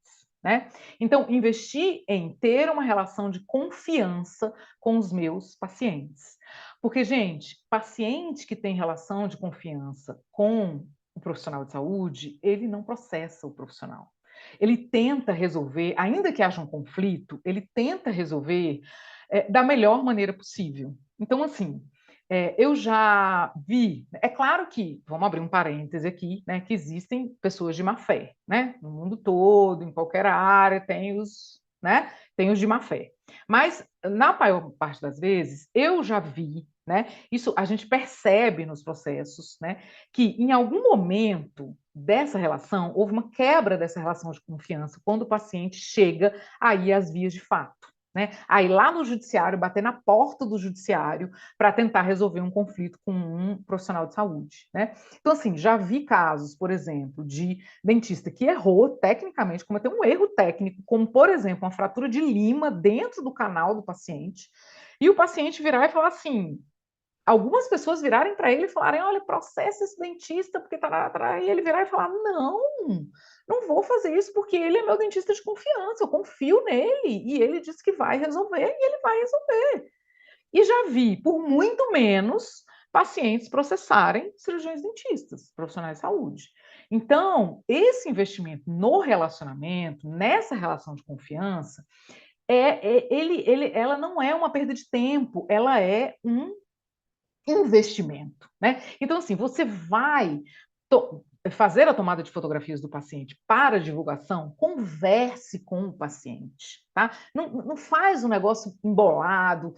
Né? Então, investir em ter uma relação de confiança com os meus pacientes. Porque, gente, paciente que tem relação de confiança com o profissional de saúde, ele não processa o profissional. Ele tenta resolver, ainda que haja um conflito, ele tenta resolver da melhor maneira possível. Então, assim, eu já vi, é claro que, vamos abrir um parêntese aqui, né, que existem pessoas de má fé, né, no mundo todo, em qualquer área, né, tem os de má fé. Mas, na maior parte das vezes, eu já vi, né, isso a gente percebe nos processos, né, que em algum momento dessa relação, houve uma quebra dessa relação de confiança quando o paciente chega aí às vias de fato. Né? Aí lá no judiciário, bater na porta do judiciário para tentar resolver um conflito com um profissional de saúde. Né? Então, assim, já vi casos, por exemplo, de dentista que errou tecnicamente, cometeu um erro técnico, como, por exemplo, uma fratura de lima dentro do canal do paciente, e o paciente virar e falar assim, algumas pessoas virarem para ele e falarem, olha, processa esse dentista, porque tá, e ele virar e falar, não, não vou fazer isso, porque ele é meu dentista de confiança, eu confio nele, e ele disse que vai resolver, e ele vai resolver. E já vi, por muito menos, pacientes processarem cirurgiões dentistas, profissionais de saúde. Então, esse investimento no relacionamento, nessa relação de confiança, ela não é uma perda de tempo, ela é um investimento, né? Então, assim, você vai fazer a tomada de fotografias do paciente para divulgação, converse com o paciente, tá? Não faz um negócio embolado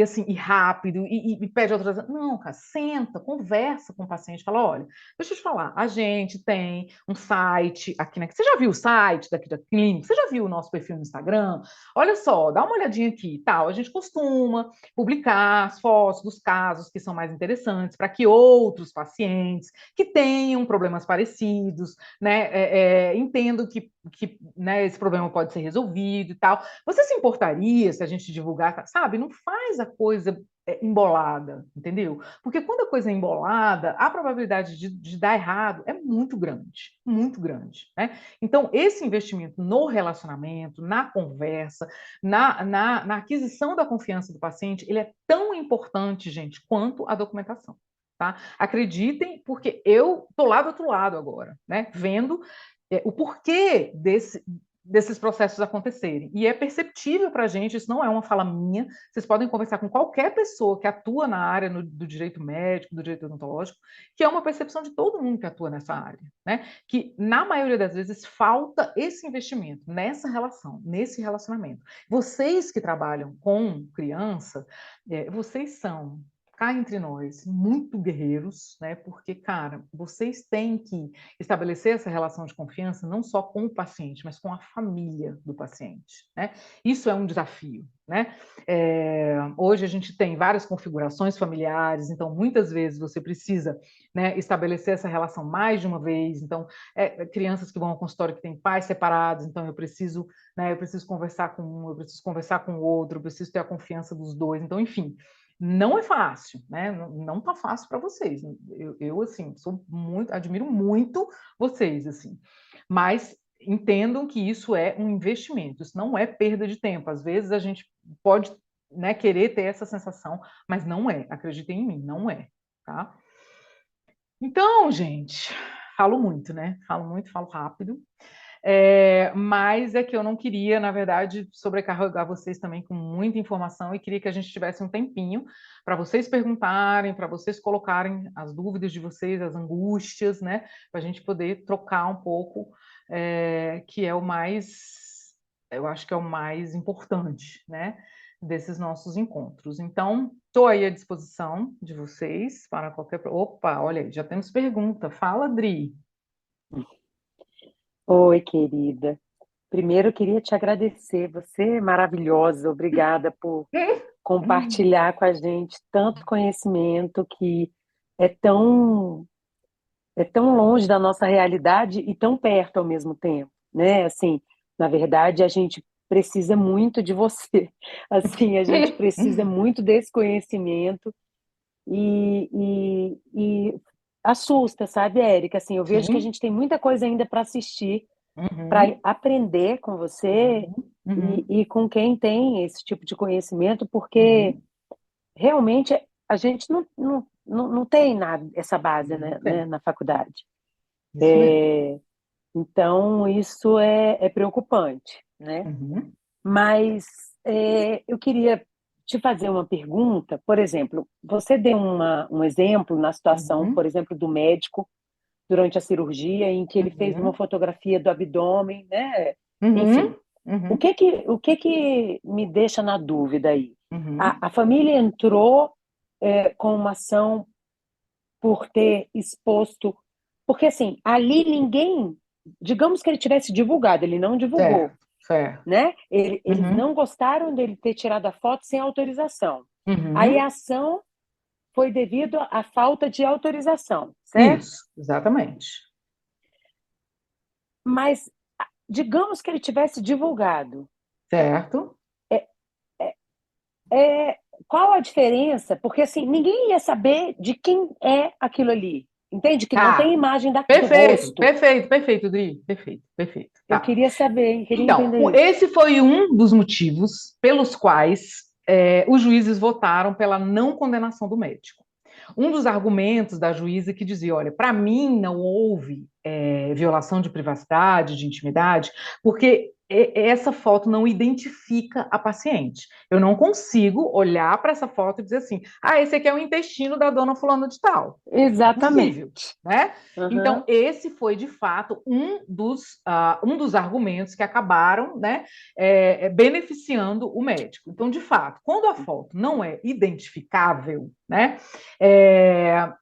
assim, e rápido e pede autorização. Não, cara, senta, conversa com o paciente, fala, olha, deixa eu te falar, a gente tem um site aqui, né? Você já viu o site daqui da clínica? Você já viu o nosso perfil no Instagram? Olha só, dá uma olhadinha aqui, tal. A gente costuma publicar as fotos dos casos que são mais interessantes para que outros pacientes que tenham problemas parecidos, né, entendam que né, esse problema pode ser resolvido e tal. Você se importaria se a gente divulgar, sabe? Não faz a coisa embolada, entendeu? Porque quando a coisa é embolada, a probabilidade de dar errado é muito grande, né? Então, esse investimento no relacionamento, na conversa, na aquisição da confiança do paciente, ele é tão importante, gente, quanto a documentação. Tá? Acreditem, porque eu estou lá do outro lado agora, né? Vendo o porquê desses processos acontecerem. E é perceptível para a gente, isso não é uma fala minha, vocês podem conversar com qualquer pessoa que atua na área do direito médico, do direito odontológico, que é uma percepção de todo mundo que atua nessa área, né? Que, na maioria das vezes, falta esse investimento nessa relação, nesse relacionamento. Vocês que trabalham com criança, vocês são cá entre nós, muito guerreiros, né? Porque, cara, vocês têm que estabelecer essa relação de confiança não só com o paciente, mas com a família do paciente, né? Isso é um desafio, né? Hoje a gente tem várias configurações familiares, então muitas vezes você precisa, né, estabelecer essa relação mais de uma vez. Então, crianças que vão ao consultório que têm pais separados, então eu preciso conversar com um, eu preciso conversar com o outro, eu preciso ter a confiança dos dois. Então, enfim, não é fácil, né? Não tá fácil para vocês. Eu assim, admiro muito vocês, assim. Mas entendam que isso é um investimento, isso não é perda de tempo. Às vezes a gente pode, né, querer ter essa sensação, mas não é. Acreditem em mim, não é, tá? Então, gente, falo muito, né? Falo muito, falo rápido. Mas é que eu não queria, na verdade, sobrecarregar vocês também com muita informação e queria que a gente tivesse um tempinho para vocês perguntarem, para vocês colocarem as dúvidas de vocês, as angústias, né? Para a gente poder trocar um pouco, que é o mais, eu acho que é o mais importante, né? Desses nossos encontros. Então, estou aí à disposição de vocês para qualquer. Opa, olha aí, já temos pergunta. Fala, Dri. Oi, querida. Primeiro, eu queria te agradecer. Você é maravilhosa. Obrigada por compartilhar com a gente tanto conhecimento que é tão, é tão longe da nossa realidade e tão perto ao mesmo tempo, né? Assim, na verdade, a gente precisa muito de você. Assim, a gente precisa muito desse conhecimento e assusta, sabe, Érica? Assim, eu vejo que a Sim. gente tem muita coisa ainda para assistir, para Uhum, aprender com você uhum, e com quem tem esse tipo de conhecimento, porque uhum. realmente a gente não tem nada, essa base, Não né, tem. na faculdade. Isso mesmo. Então, isso é preocupante, né? Uhum, Mas eu queria te fazer uma pergunta. Por exemplo, você deu um exemplo na situação, uhum, por exemplo, do médico durante a cirurgia, em que ele fez uma uhum, fotografia do abdômen, né? uhum, Enfim, uhum, o que que me deixa na dúvida aí? uhum, A família entrou com uma ação por ter exposto Porque, assim, ali ninguém, digamos que ele tivesse divulgado, ele não divulgou, Certo. né? Eles Uhum. não gostaram dele ter tirado a foto sem autorização. Aí Uhum. a ação foi devido à falta de autorização, certo? Isso, exatamente. Mas digamos que ele tivesse divulgado. Certo. É, qual a diferença? Porque assim, ninguém ia saber de quem é aquilo ali. Entende? Que não tem Tá. imagem do Perfeito, rosto. perfeito, perfeito, Dri. Perfeito, perfeito. Eu Tá. queria saber, hein? Queria Então, entender isso. esse foi um dos motivos pelos quais os juízes votaram pela não condenação do médico. Um dos argumentos da juíza que dizia, olha, para mim não houve violação de privacidade, de intimidade, porque essa foto não identifica a paciente. Eu não consigo olhar para essa foto e dizer assim, esse aqui é o intestino da dona fulana de tal. É possível, Exatamente. né? Então, Uhum. esse foi, de fato, um dos argumentos que acabaram, né, beneficiando o médico. Então, de fato, quando a foto não é identificável, né,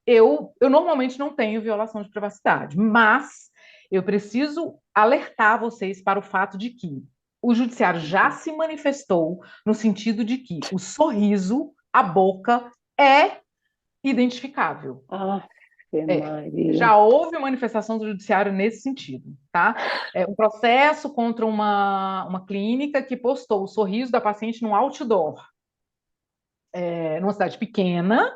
eu normalmente não tenho violação de privacidade, mas eu preciso alertar vocês para o fato de que o judiciário já se manifestou no sentido de que o sorriso, a boca, é identificável. Ah, Já Maria. houve manifestação do judiciário nesse sentido, tá? Um processo contra uma clínica que postou o sorriso da paciente num outdoor, numa cidade pequena.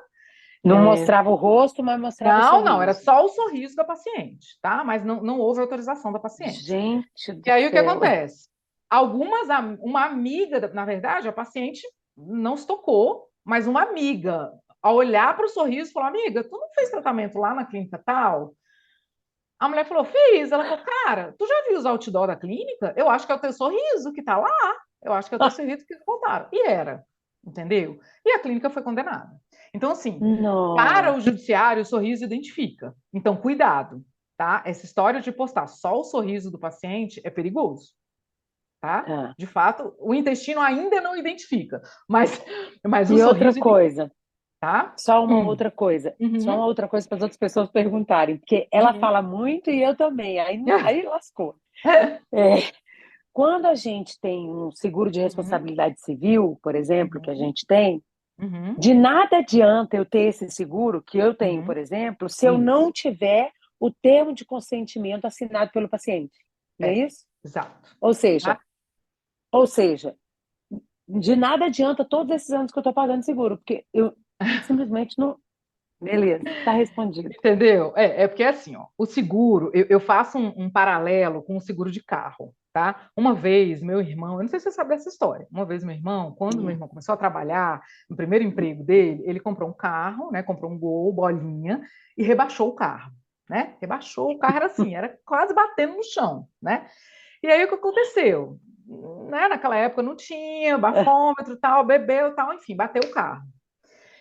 Não mostrava o rosto, mas mostrava o Não, era sorriso. só o sorriso da paciente, tá? Mas não houve autorização da paciente. Gente do E aí o que céu. acontece? Uma amiga, na verdade, a paciente não se tocou, mas uma amiga, ao olhar para o sorriso, falou: amiga, tu não fez tratamento lá na clínica tal? A mulher falou: fiz. Ela falou: cara, tu já viu os outdoor da clínica? Eu acho que é o teu sorriso que tá lá. Eu acho que é o teu sorriso que contaram. E era, entendeu? E a clínica foi condenada. Então, assim, para o Nossa. judiciário, o sorriso identifica. Então, cuidado, tá? Essa história de postar só o sorriso do paciente é perigoso, tá? Tá. De fato, o intestino ainda não identifica, mas o E outra sorriso identifica, coisa, tá? só uma outra coisa, só uma Uhum, outra coisa para as outras pessoas perguntarem, porque ela uhum. fala muito e eu também, aí lascou. É, quando a gente tem um seguro de Uhum, responsabilidade civil, por exemplo, que a uhum, gente tem, uhum, de nada adianta eu ter esse seguro, que eu tenho, por uhum. exemplo, se eu não Isso. tiver o termo de consentimento assinado pelo paciente. Não é É, isso? exato. Ou seja, Tá? ou seja, de nada adianta todos esses anos que eu estou pagando seguro, porque eu simplesmente não. Beleza, está respondido. Entendeu? É porque assim, ó, o seguro, eu faço um paralelo com o seguro de carro, tá? Uma vez, meu irmão, eu não sei se você sabe dessa história, uma vez meu irmão, quando meu Hum. irmão começou a trabalhar, no primeiro emprego dele, ele comprou um carro, né? Comprou um Gol, bolinha, e rebaixou o carro, né? Rebaixou o carro, era assim, era quase batendo no chão, né? E aí o que aconteceu? Né? Naquela época não tinha bafômetro, tal, bebeu, tal, enfim, bateu o carro.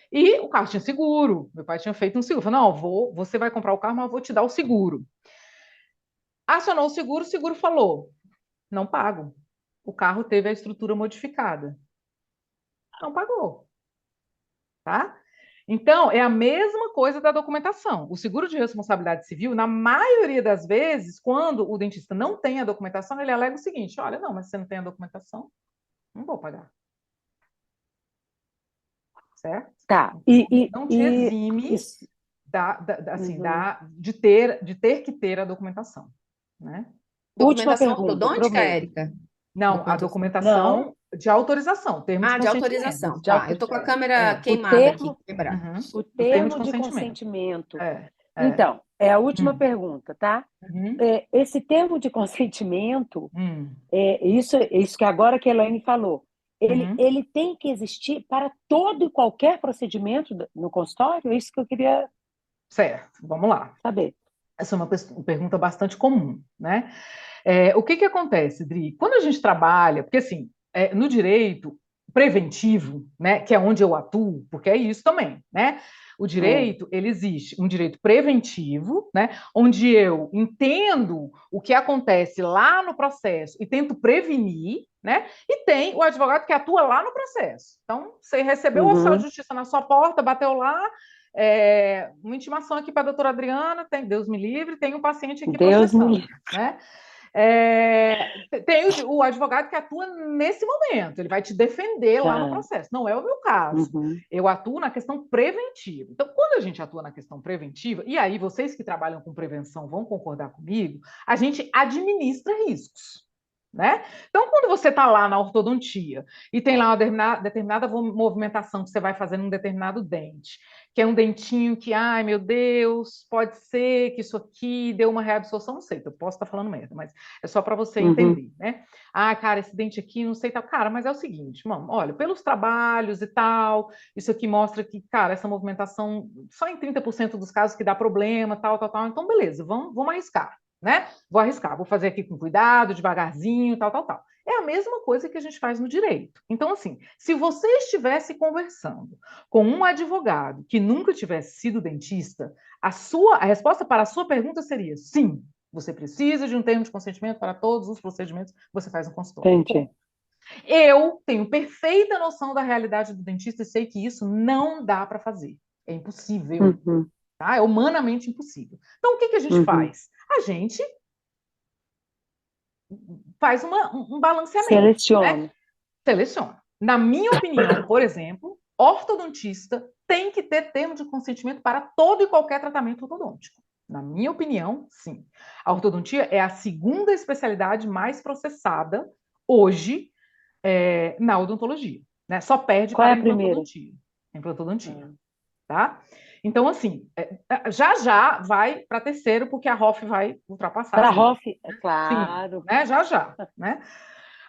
E o carro tinha seguro. Meu pai tinha feito um seguro. Falou: não, você vai comprar o carro, mas eu vou te dar o seguro. Acionou o seguro falou: não pago. O carro teve a estrutura modificada. Não pagou, tá? Então, é a mesma coisa da documentação. O seguro de responsabilidade civil, na maioria das vezes, quando o dentista não tem a documentação, ele alega o seguinte: olha, não, mas você não tem a documentação, não vou pagar, certo? Tá. Então, não te exime Isso. assim, Uhum. de ter que ter a documentação, né? Última Documentação pergunta, ortodôntica, prometo. Érica? Não, a Documentação. Não, documentação de autorização, termo de Ah, de consentimento. autorização. de Tá. Eu tô com a câmera É, o queimada aqui, termo, quebrada. uhum, o do termo de termo de consentimento. consentimento. É, é. Então, é a última Hum, pergunta, tá? uhum, Esse termo de consentimento, hum, isso que agora que a Elaine falou, uhum. ele tem que existir para todo e qualquer procedimento no consultório? É isso que eu queria Certo, vamos lá. saber. Essa é uma pergunta bastante comum, né? O que acontece, Dri? Quando a gente trabalha, porque assim, no direito preventivo, né, que é onde eu atuo, porque é isso também, né? O É. direito, ele existe um direito preventivo, né, onde eu entendo o que acontece lá no processo e tento prevenir, né? E tem o advogado que atua lá no processo. Então, você recebeu o oficial de Uhum. justiça na sua porta, bateu lá, Uma intimação aqui para a doutora Adriana, Deus me livre, tem um paciente aqui Deus me processando, livre. né? Tem o advogado que atua nesse momento, ele vai te defender lá no processo. Não é o meu caso. Uhum. Eu atuo na questão preventiva. Então, quando a gente atua na questão preventiva, e aí vocês que trabalham com prevenção vão concordar comigo, a gente administra riscos. Né? Então, quando você está lá na ortodontia e tem lá uma determinada movimentação que você vai fazer num determinado dente, que é um dentinho que, ai meu Deus, pode ser que isso aqui deu uma reabsorção, não sei, eu posso estar falando merda, mas é só para você entender, né? Ah, cara, esse dente aqui, não sei tal. Cara, mas é o seguinte, mano, olha, pelos trabalhos e tal, isso aqui mostra que, cara, essa movimentação só em 30% dos casos que dá problema, tal, então beleza, vamos arriscar. Né? Vou arriscar, vou fazer aqui com cuidado, devagarzinho, tal. É a mesma coisa que a gente faz no direito. Então, assim, se você estivesse conversando com um advogado que nunca tivesse sido dentista, a resposta para a sua pergunta seria sim, você precisa de um termo de consentimento para todos os procedimentos que você faz no consultório. Entendi. Eu tenho perfeita noção da realidade do dentista e sei que isso não dá para fazer. É impossível. Tá? É humanamente impossível. Então, o que a gente faz? A gente faz um balanceamento. Seleciona. Né? Seleciona. Na minha opinião, por exemplo, ortodontista tem que ter termo de consentimento para todo e qualquer tratamento ortodôntico. Na minha opinião, sim. A ortodontia é a segunda especialidade mais processada hoje na odontologia. Né? Só perde Qual para é a primeira? Implantodontia. Tá? Então, assim, já vai para terceiro, porque a Hoff vai ultrapassar. Para a Hoff, é claro. Sim, né? Já, né?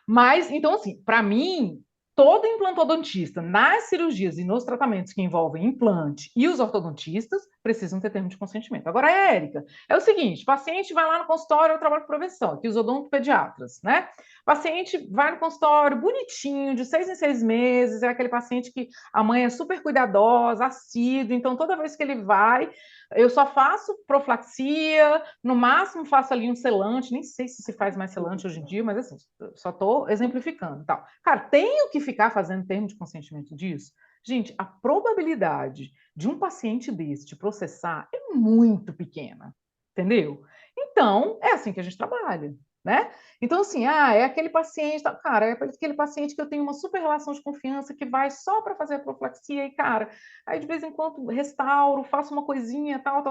Mas, então, assim, para mim, todo implantodontista, nas cirurgias e nos tratamentos que envolvem implante e os ortodontistas, precisam ter termo de consentimento. Agora, Érica, é o seguinte, paciente vai lá no consultório, eu trabalho com prevenção, aqui os odontopediatras, né? Paciente vai no consultório, bonitinho, de 6 em 6 meses, é aquele paciente que a mãe é super cuidadosa, assíduo, então toda vez que ele vai, eu só faço profilaxia, no máximo faço ali um selante, nem sei se faz mais selante hoje em dia, mas assim, só estou exemplificando. Tal. Cara, tenho que ficar fazendo termo de consentimento disso? Gente, a probabilidade de um paciente desse te processar é muito pequena, entendeu? Então, é assim que a gente trabalha. Né? Então, assim, é aquele paciente, cara, é aquele paciente que eu tenho uma super relação de confiança que vai só para fazer a profilaxia e, cara, aí de vez em quando restauro, faço uma coisinha, tal.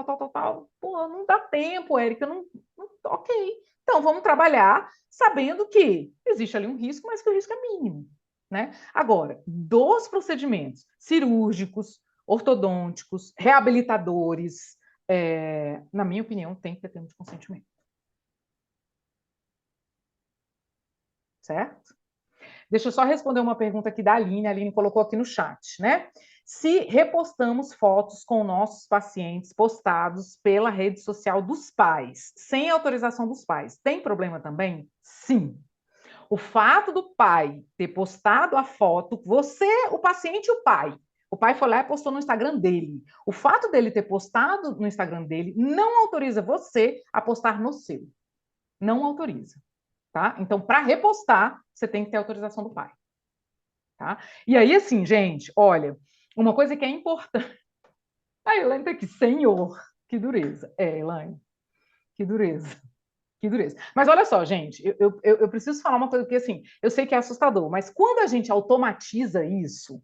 Pô, não dá tempo, Érica, ok. Então, vamos trabalhar sabendo que existe ali um risco, mas que o risco é mínimo, né? Agora, dos procedimentos cirúrgicos, ortodônticos, reabilitadores, na minha opinião, tem que ter termo de consentimento. Certo? Deixa eu só responder uma pergunta aqui da Aline. A Aline colocou aqui no chat, né? Se repostamos fotos com nossos pacientes postados pela rede social dos pais, sem autorização dos pais, tem problema também? Sim. O fato do pai ter postado a foto, o paciente e o pai foi lá e postou no Instagram dele. O fato dele ter postado no Instagram dele não autoriza você a postar no seu. Não autoriza. Tá? Então, para repostar, você tem que ter autorização do pai. Tá? E aí, assim, gente, olha, uma coisa que é importante. A Elaine tá aqui, senhor, que dureza. Elaine, que dureza. Que dureza. Mas olha só, gente, eu preciso falar uma coisa que, assim, eu sei que é assustador, mas quando a gente automatiza isso,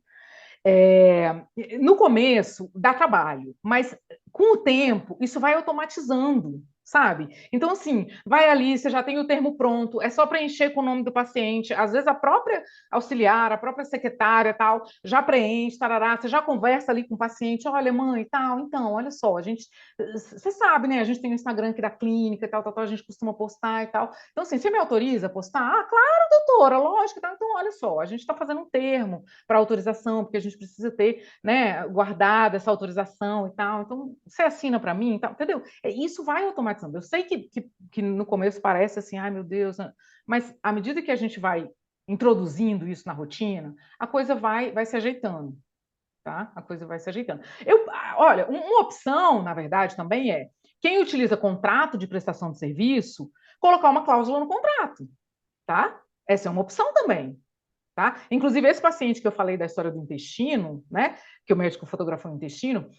no começo dá trabalho, mas com o tempo isso vai automatizando, sabe? Então, assim, vai ali, você já tem o termo pronto, é só preencher com o nome do paciente. Às vezes a própria auxiliar, a própria secretária, tal, já preenche, tarará, você já conversa ali com o paciente, olha, mãe, tal, então, olha só, você sabe, né? A gente tem o Instagram aqui da clínica e tal, a gente costuma postar e tal. Então, assim, você me autoriza a postar? Ah, claro, doutora, lógico, tá? Então, olha só, a gente está fazendo um termo para autorização, porque a gente precisa ter, né, guardada essa autorização e tal. Então, você assina para mim, tal, entendeu? Isso vai automatizando. Eu sei que no começo parece assim, ai meu Deus, mas à medida que a gente vai introduzindo isso na rotina, a coisa vai se ajeitando, tá? A coisa vai se ajeitando. Olha, uma opção, na verdade, também é quem utiliza contrato de prestação de serviço, colocar uma cláusula no contrato, tá? Essa é uma opção também. Tá? Inclusive, esse paciente que eu falei da história do intestino, né, que o médico fotografou o intestino,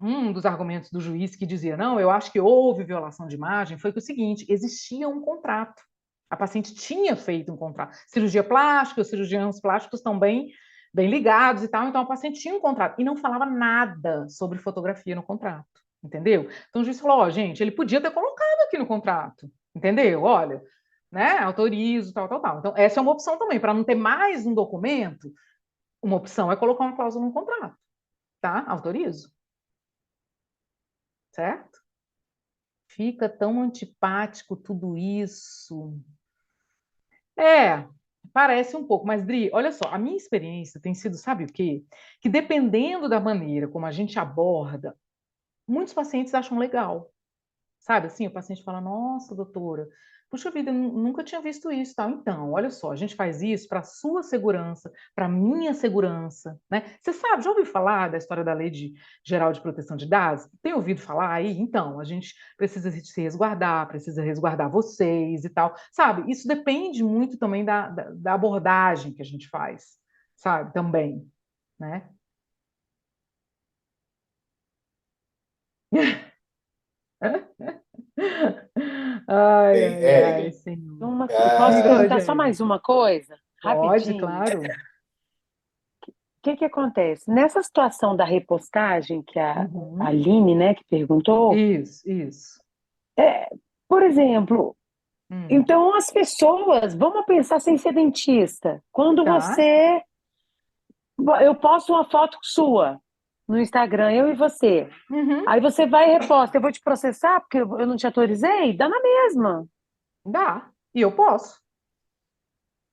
um dos argumentos do juiz que dizia, não, eu acho que houve violação de imagem, foi que o seguinte, existia um contrato. A paciente tinha feito um contrato. Cirurgia plástica, os cirurgiões plásticos estão bem ligados e tal, então a paciente tinha um contrato e não falava nada sobre fotografia no contrato, entendeu? Então o juiz falou, ó, gente, ele podia ter colocado aqui no contrato, entendeu? Olha, né, autorizo, tal, tal, tal. Então essa é uma opção também, para não ter mais um documento, uma opção é colocar uma cláusula no contrato, tá? Autorizo, certo? Fica tão antipático tudo isso. Parece um pouco, mas Dri, olha só, a minha experiência tem sido, sabe o quê? Que dependendo da maneira como a gente aborda, muitos pacientes acham legal. Sabe assim, o paciente fala, nossa, doutora, puxa vida, eu nunca tinha visto isso, tal. Então, olha só, a gente faz isso para a sua segurança, para a minha segurança, né? Você sabe, já ouviu falar da história da Geral de Proteção de Dados? Tem ouvido falar aí? Então, a gente precisa se resguardar, precisa resguardar vocês e tal, sabe? Isso depende muito também da abordagem que a gente faz, sabe? Também, né? Ai, Bem, ai, ai, Érica, senhor. Posso ah, Diga, perguntar só Rogério. mais uma coisa? Pode, Rapidinho. claro. O que que acontece? Nessa situação da repostagem, que a Uhum. Aline, né, que perguntou, Isso. por exemplo, Hum. então as pessoas, vamos pensar sem ser dentista, quando Tá. eu posto uma foto sua no Instagram, eu e você, Uhum. aí você vai e reposta, eu vou te processar porque eu não te autorizei? Dá na mesma. Dá. E eu posso.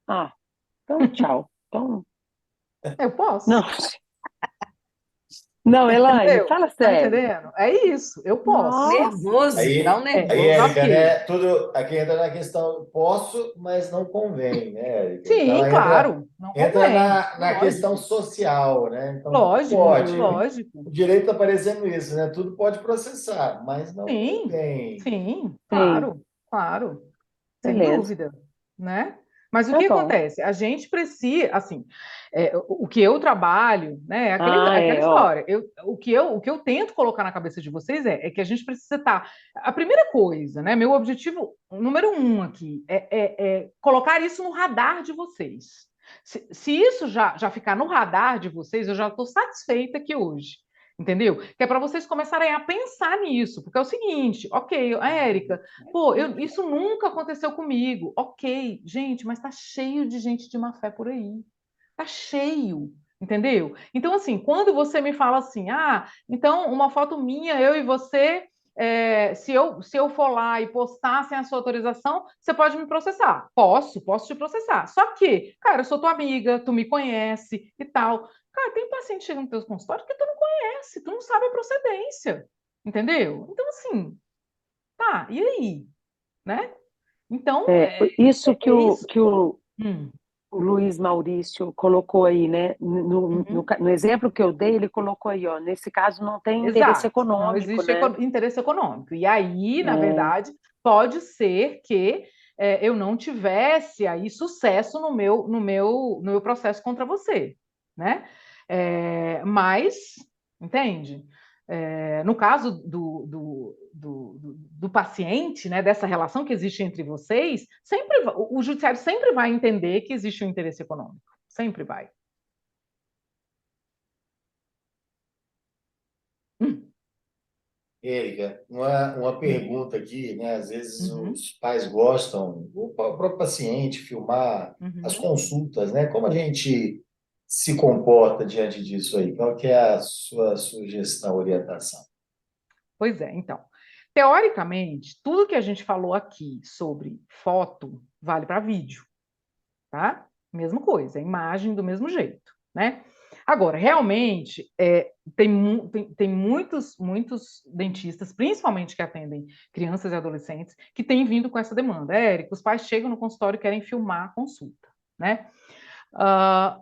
Ah, então tchau. Então, Eu não, posso. não, Elaine, Entendeu? fala Tá sério. entendendo? É isso. Eu posso. Nossa, Nervoso, dá um aí, nervoso. Só Érica, que, né? Tudo aqui entra na questão, posso, mas não convém, né, Érica? Então sim, claro, não entra convém. na questão Lógico. social, né? Então tudo Lógico, pode. uhum, lógico. O direito está parecendo isso, né? Tudo pode processar, mas não Sim, convém. sim, sim, claro, claro. Sem beleza. dúvida, né? Mas o Tá que bom. acontece? A gente precisa, assim, o que eu trabalho, né, é Ah, aquela ó. história. O que eu tento colocar na cabeça de vocês é que a gente precisa estar. A primeira coisa, né? Meu objetivo número um aqui é colocar isso no radar de vocês. Se isso já ficar no radar de vocês, eu já estou satisfeita aqui hoje. Entendeu? Que é para vocês começarem a pensar nisso, porque é o seguinte, ok, Érica, pô, isso nunca aconteceu comigo. Ok, gente, mas tá cheio de gente de má fé por aí. Tá cheio, entendeu? Então, assim, quando você me fala assim, então uma foto minha, eu e você, se eu for lá e postar sem a sua autorização, você pode me processar. Posso te processar. Só que, cara, eu sou tua amiga, tu me conhece e tal. Cara, tem paciente chegando no teu consultório que tu não conhece, tu não sabe a procedência, entendeu? Então, assim, tá, e aí? Né? Então, Isso é isso. que Hum, o Luiz Maurício colocou aí, né? uhum. No exemplo que eu dei, ele colocou aí, ó. Nesse caso, não tem interesse Exato, não econômico, existe né? interesse econômico. E aí, na É, verdade, pode ser que eu não tivesse aí sucesso no meu processo contra você, né? Mas, entende? No caso do paciente, né, dessa relação que existe entre vocês, o judiciário sempre vai entender que existe um interesse econômico. Sempre vai. Hum, Érica, uma hum, pergunta aqui, né? Às vezes uhum, os pais gostam, o próprio paciente, filmar as uhum. consultas, né? Como a gente se comporta diante disso aí? Qual que é a sua sugestão, orientação? Pois é, então. Teoricamente, tudo que a gente falou aqui sobre foto vale para vídeo, tá? Mesma coisa, imagem do mesmo jeito, né? Agora, realmente, tem muitos dentistas, principalmente que atendem crianças e adolescentes, que têm vindo com essa demanda. Érico, os pais chegam no consultório e querem filmar a consulta, né?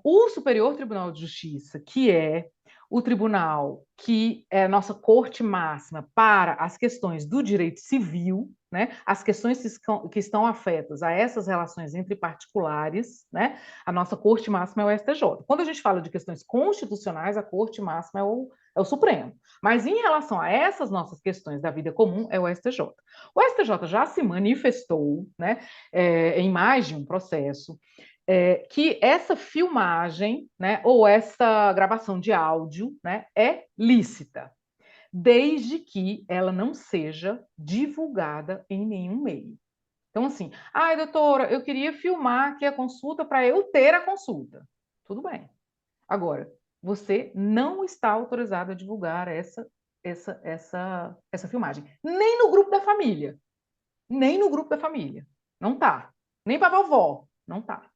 O Superior Tribunal de Justiça, que é o tribunal que é a nossa corte máxima para as questões do direito civil, né, as questões que estão afetas a essas relações entre particulares, né, a nossa corte máxima é o STJ. Quando a gente fala de questões constitucionais, a corte máxima é o Supremo. Mas em relação a essas nossas questões da vida comum, é o STJ. O STJ já se manifestou, né, em mais de um processo, que essa filmagem, né, ou essa gravação de áudio, né, é lícita, desde que ela não seja divulgada em nenhum meio. Então, assim, ai, doutora, eu queria filmar aqui a consulta para eu ter a consulta. Tudo bem. Agora, você não está autorizado a divulgar essa filmagem. Nem no grupo da família. Nem no grupo da família. Não tá. Nem para a vovó. Não tá.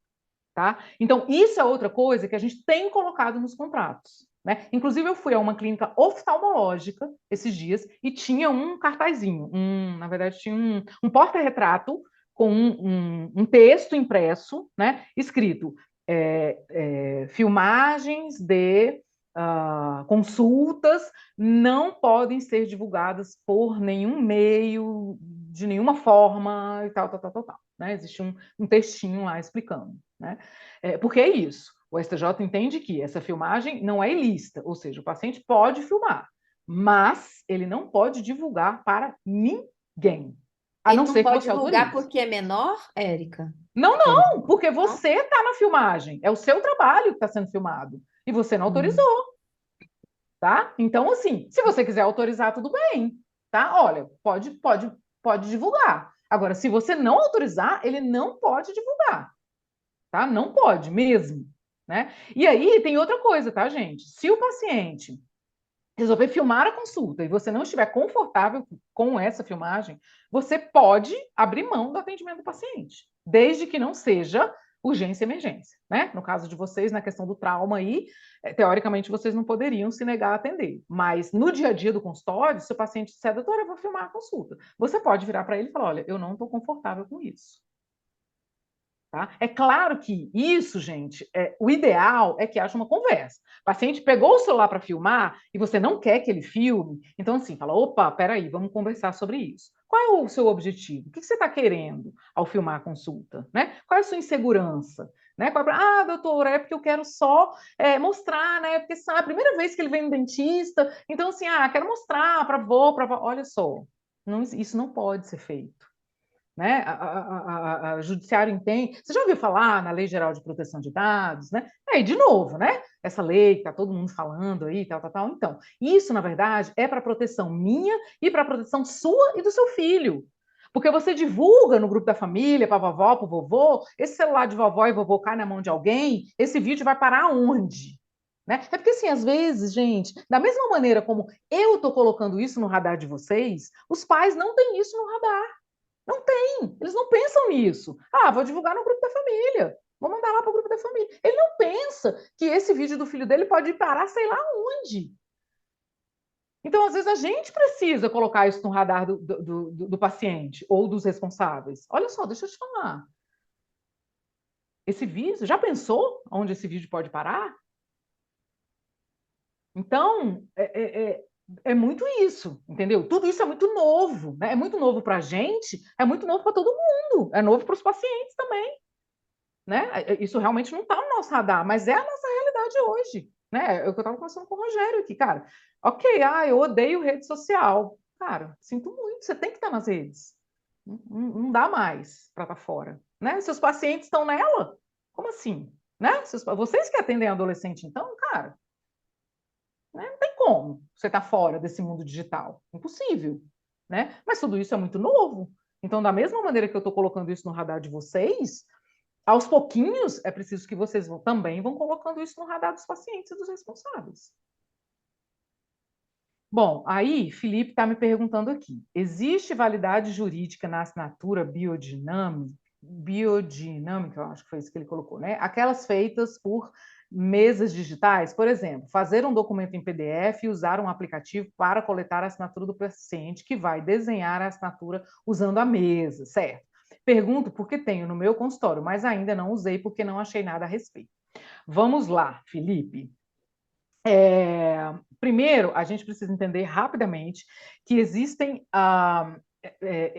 Tá? Então, isso é outra coisa que a gente tem colocado nos contratos. Né? Inclusive, eu fui a uma clínica oftalmológica esses dias e tinha um cartazinho, na verdade, tinha um porta-retrato com um texto impresso, né, escrito filmagens de consultas não podem ser divulgadas por nenhum meio, de nenhuma forma, e tal, tal, tal, tal, tal. Né? Existe um textinho lá explicando. Né? Porque é isso. O STJ entende que essa filmagem não é ilícita, ou seja, o paciente pode filmar, mas ele não pode divulgar para ninguém, a Ele não não ser que pode você divulgar autorize. porque é menor, Érica? Não, É não, menor? porque Não? você está na filmagem, é o seu trabalho que está sendo filmado, e você não autorizou, tá? Então, assim, se você quiser autorizar, tudo bem, tá? Olha, pode divulgar. Agora, se você não autorizar, ele não pode divulgar. Tá? Não pode mesmo, né? E aí tem outra coisa, tá, gente? Se o paciente resolver filmar a consulta e você não estiver confortável com essa filmagem, você pode abrir mão do atendimento do paciente, desde que não seja urgência e emergência, né? No caso de vocês, na questão do trauma aí, teoricamente vocês não poderiam se negar a atender, mas no dia a dia do consultório, se o paciente disser, doutora, eu vou filmar a consulta, você pode virar para ele e falar, olha, eu não estou confortável com isso. Tá? É claro que isso, gente, o ideal é que haja uma conversa. O paciente pegou o celular para filmar e você não quer que ele filme, então assim, fala, opa, peraí, vamos conversar sobre isso. Qual é o seu objetivo? O que você está querendo ao filmar a consulta? Né? Qual é a sua insegurança? Né? Doutora, é porque eu quero só mostrar, né? Porque é a primeira vez que ele vem no dentista, então assim, quero mostrar para avó, olha só, isso não pode ser feito. Né? A judiciário entende. Você já ouviu falar na Lei Geral de Proteção de Dados, né? Aí, de novo, né? Essa lei que está todo mundo falando aí, tal, tal, tal. Então, isso, na verdade, é para proteção minha e para proteção sua e do seu filho. Porque você divulga no grupo da família, para a vovó, para o vovô, esse celular de vovó e vovô cai na mão de alguém, esse vídeo vai parar onde? Né? É porque, assim, às vezes, gente, da mesma maneira como eu estou colocando isso no radar de vocês, os pais não têm isso no radar. Não tem, eles não pensam nisso. Vou divulgar no grupo da família, vou mandar lá para o grupo da família. Ele não pensa que esse vídeo do filho dele pode parar sei lá onde. Então, às vezes, a gente precisa colocar isso no radar do paciente ou dos responsáveis. Olha só, deixa eu te falar. Esse vídeo, já pensou onde esse vídeo pode parar? Então, é muito isso, entendeu? Tudo isso é muito novo, né? É muito novo para a gente, é muito novo para todo mundo, é novo para os pacientes também, né? Isso realmente não está no nosso radar, mas é a nossa realidade hoje, né? É o que eu estava conversando com o Rogério aqui, cara. Ok, eu odeio rede social. Cara, sinto muito, você tem que estar nas redes. Não dá mais para estar fora, né? Seus pacientes estão nela? Como assim? Né? Vocês que atendem adolescente, então, cara, né? Não tem como você estar fora desse mundo digital. Impossível. Né? Mas tudo isso é muito novo. Então, da mesma maneira que eu estou colocando isso no radar de vocês, aos pouquinhos é preciso que vocês também vão colocando isso no radar dos pacientes e dos responsáveis. Bom, aí Felipe está me perguntando aqui: existe validade jurídica na assinatura biodinâmica, eu acho que foi isso que ele colocou, né? Aquelas feitas por mesas digitais, por exemplo, fazer um documento em PDF e usar um aplicativo para coletar a assinatura do paciente que vai desenhar a assinatura usando a mesa, certo? Pergunto porque tenho no meu consultório, mas ainda não usei porque não achei nada a respeito. Vamos lá, Felipe. Primeiro, a gente precisa entender rapidamente que existem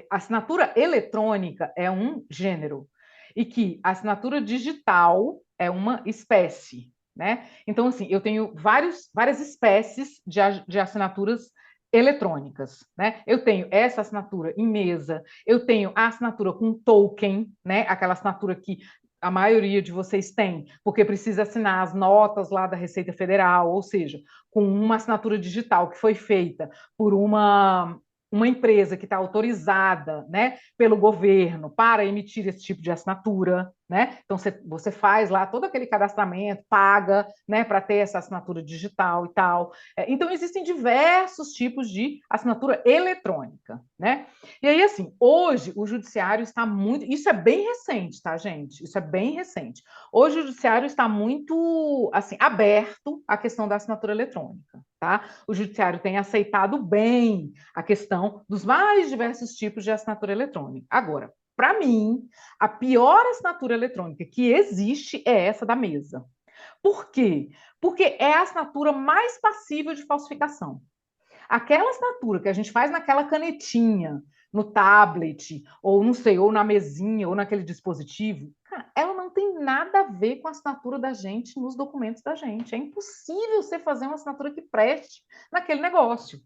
assinatura eletrônica é um gênero e que a assinatura digital é uma espécie, né? Então, assim, eu tenho várias espécies de assinaturas eletrônicas, né? Eu tenho essa assinatura em mesa, eu tenho a assinatura com token, né? Aquela assinatura que a maioria de vocês tem, porque precisa assinar as notas lá da Receita Federal, ou seja, com uma assinatura digital que foi feita por uma empresa que está autorizada, né, pelo governo para emitir esse tipo de assinatura, né? Então você faz lá todo aquele cadastramento, paga, né, para ter essa assinatura digital e tal. Então existem diversos tipos de assinatura eletrônica, né? E aí assim, hoje o judiciário está muito, isso é bem recente, tá, gente? Isso é bem recente. Hoje o judiciário está muito assim aberto à questão da assinatura eletrônica, tá? O judiciário tem aceitado bem a questão dos mais diversos tipos de assinatura eletrônica. Agora, para mim, a pior assinatura eletrônica que existe é essa da mesa. Por quê? Porque é a assinatura mais passível de falsificação. Aquela assinatura que a gente faz naquela canetinha, no tablet, ou não sei, ou na mesinha, ou naquele dispositivo, cara, ela não tem nada a ver com a assinatura da gente nos documentos da gente. É impossível você fazer uma assinatura que preste naquele negócio.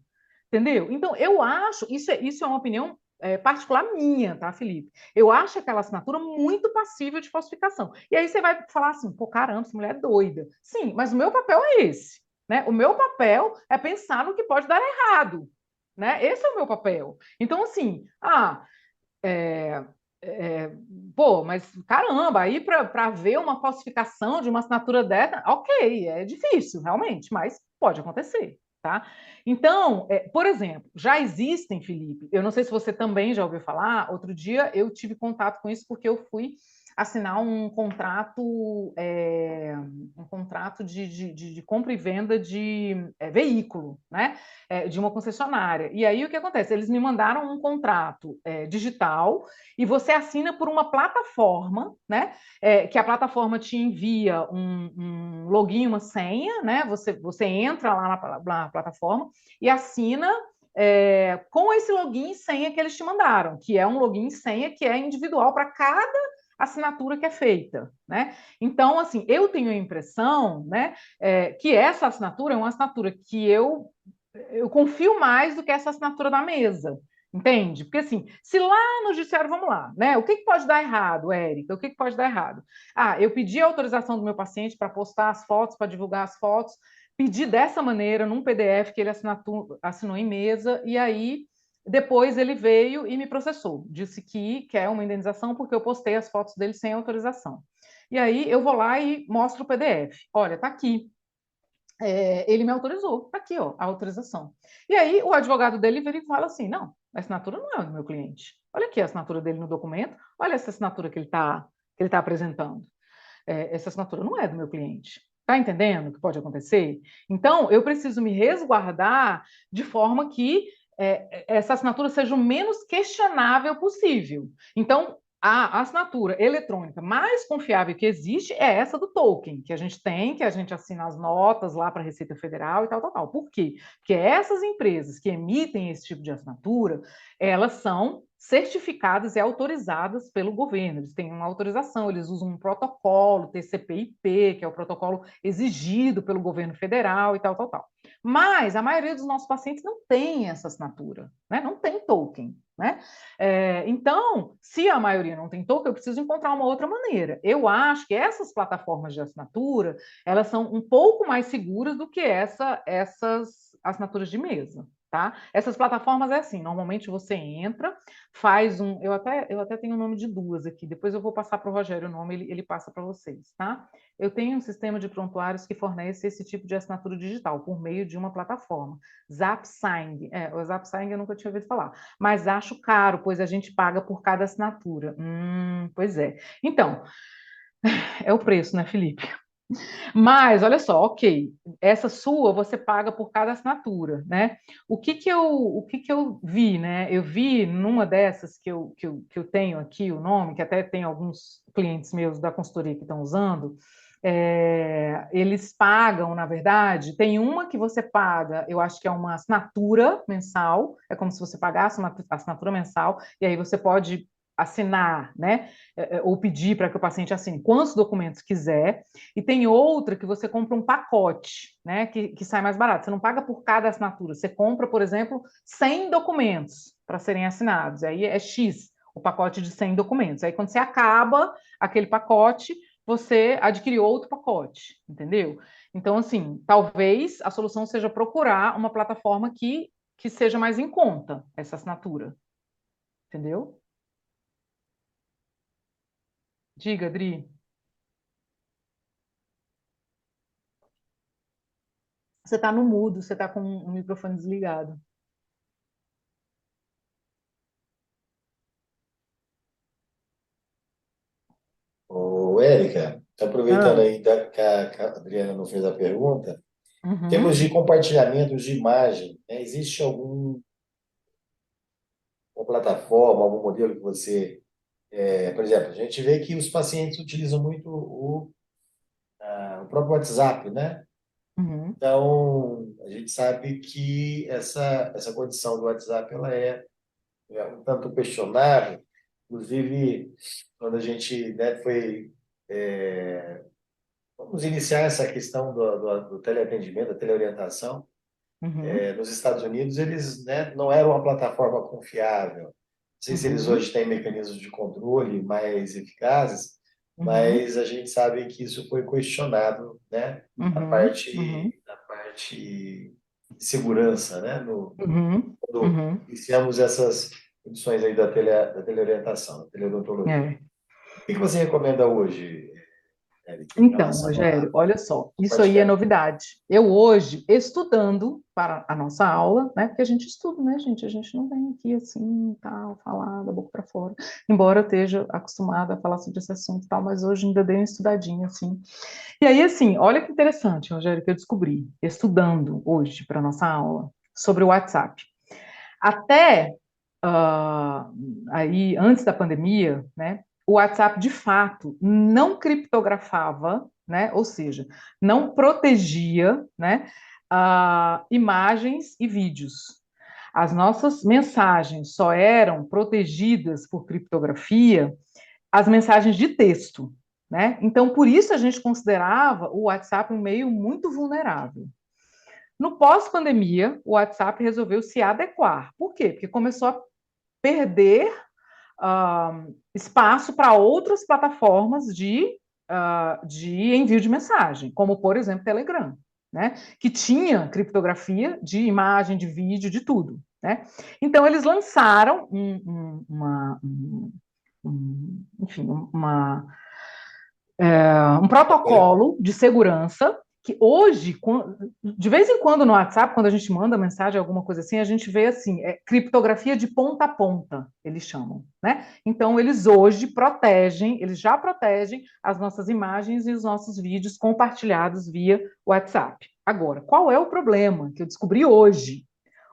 Entendeu? Então, eu acho, isso é uma opinião particular minha, tá, Felipe? Eu acho aquela assinatura muito passível de falsificação. E aí você vai falar assim, pô, caramba, essa mulher é doida. Sim, mas o meu papel é esse, né? O meu papel é pensar no que pode dar errado, né? Esse é o meu papel. Então, assim, é, é, pô, mas caramba, aí para ver uma falsificação de uma assinatura dessa, ok, é difícil, realmente, mas pode acontecer, tá? Então, por exemplo, já existem, Felipe, eu não sei se você também já ouviu falar, outro dia eu tive contato com isso porque eu fui assinar um contrato de compra e venda de veículo, né? De uma concessionária. E aí o que acontece? Eles me mandaram um contrato digital e você assina por uma plataforma, né? Que a plataforma te envia um login, uma senha, né? Você entra lá na plataforma e assina com esse login e senha que eles te mandaram, que é um login e senha que é individual para cada assinatura que é feita, né? Então, assim, eu tenho a impressão, né, que essa assinatura é uma assinatura que eu confio mais do que essa assinatura da mesa, entende? Porque assim, se lá no judiciário, vamos lá, né? O que pode dar errado, Érica? O que pode dar errado? Eu pedi a autorização do meu paciente para postar as fotos, para divulgar as fotos, pedi dessa maneira, num PDF que ele assinou em mesa, e aí depois ele veio e me processou. Disse que quer uma indenização porque eu postei as fotos dele sem autorização. E aí eu vou lá e mostro o PDF. Olha, tá aqui. Ele me autorizou, tá aqui, ó, a autorização. E aí o advogado dele vira e fala assim: não, a assinatura não é do meu cliente. Olha aqui a assinatura dele no documento, olha essa assinatura que ele tá apresentando. Essa assinatura não é do meu cliente. Tá entendendo o que pode acontecer? Então, eu preciso me resguardar de forma que essa assinatura seja o menos questionável possível. Então, a assinatura eletrônica mais confiável que existe é essa do token, que a gente tem, que a gente assina as notas lá para a Receita Federal e tal, tal, tal. Por quê? Porque essas empresas que emitem esse tipo de assinatura, elas são certificadas e autorizadas pelo governo. Eles têm uma autorização, eles usam um protocolo, TCP/IP, que é o protocolo exigido pelo governo federal e tal, tal, tal. Mas a maioria dos nossos pacientes não tem essa assinatura, né? Não tem token, né? Então, se a maioria não tem token, eu preciso encontrar uma outra maneira. Eu acho que essas plataformas de assinatura, elas são um pouco mais seguras do que essas assinaturas de mesa. Tá? Essas plataformas é assim, normalmente você entra, faz eu até tenho o nome de duas aqui, depois eu vou passar para o Rogério o nome, ele passa para vocês, tá? Eu tenho um sistema de prontuários que fornece esse tipo de assinatura digital por meio de uma plataforma, Zapsign. O Zapsign eu nunca tinha ouvido falar, mas acho caro, pois a gente paga por cada assinatura. Pois é. Então, é o preço, né, Felipe? Mas, olha só, ok, essa sua você paga por cada assinatura, né? O que que eu vi, né? Eu vi numa dessas que eu tenho aqui o nome, que até tem alguns clientes meus da consultoria que estão usando, eles pagam, na verdade, tem uma que você paga, eu acho que é uma assinatura mensal, é como se você pagasse uma assinatura mensal, e aí você pode assinar, né, ou pedir para que o paciente assine quantos documentos quiser, e tem outra que você compra um pacote, né, que sai mais barato, você não paga por cada assinatura, você compra, por exemplo, 100 documentos para serem assinados, aí é X, o pacote de 100 documentos, aí quando você acaba aquele pacote, você adquiriu outro pacote, entendeu? Então, assim, talvez a solução seja procurar uma plataforma que seja mais em conta essa assinatura, entendeu? Diga, Adri. Você está no mudo, você está com o microfone desligado. Ô, Érica, aproveitando Ah, aí que a Adriana não fez a pergunta, em termos uhum, de compartilhamento de imagem, né, existe alguma plataforma, algum modelo que você, por exemplo, a gente vê que os pacientes utilizam muito o próprio WhatsApp, né? uhum, Então, a gente sabe que essa condição do WhatsApp ela é um tanto questionável. Inclusive, quando a gente, né, foi vamos iniciar essa questão do teleatendimento, da teleorientação. uhum, Nos Estados Unidos, eles, né, não eram uma plataforma confiável. Não sei se eles uhum, hoje têm mecanismos de controle mais eficazes, uhum, mas a gente sabe que isso foi questionado, né, na uhum, uhum, parte, na parte de segurança, né, no, uhum, quando uhum. iniciamos essas condições aí da teleorientação, da teleodontologia. É. O que você recomenda hoje, Eric, em Então, relação a Rogério, olha só, isso aí é compartilhamento? novidade. Eu hoje, estudando para a nossa aula, né? Porque a gente estuda, né, gente? A gente não vem aqui assim, tal, falar da boca para fora. Embora eu esteja acostumada a falar sobre esse assunto e tal, mas hoje ainda dei uma estudadinha, assim. E aí, assim, olha que interessante, Rogério, que eu descobri, estudando hoje para a nossa aula, sobre o WhatsApp. Até ah, aí, antes da pandemia, né, o WhatsApp, de fato, não criptografava, né, ou seja, não protegia, né, imagens e vídeos. As nossas mensagens só eram protegidas por criptografia as mensagens de texto, né? Então, por isso a gente considerava o WhatsApp um meio muito vulnerável. No pós-pandemia, o WhatsApp resolveu se adequar. Por quê? Porque começou a perder espaço para outras plataformas de envio de mensagem, como, por exemplo, Telegram, né? Que tinha criptografia de imagem, de vídeo, de tudo. Né? Então, eles lançaram enfim, um protocolo de segurança que hoje, de vez em quando no WhatsApp, quando a gente manda mensagem, alguma coisa assim, a gente vê assim, criptografia de ponta a ponta, eles chamam, né? Então, eles hoje protegem, eles já protegem as nossas imagens e os nossos vídeos compartilhados via WhatsApp. Agora, qual é o problema que eu descobri hoje?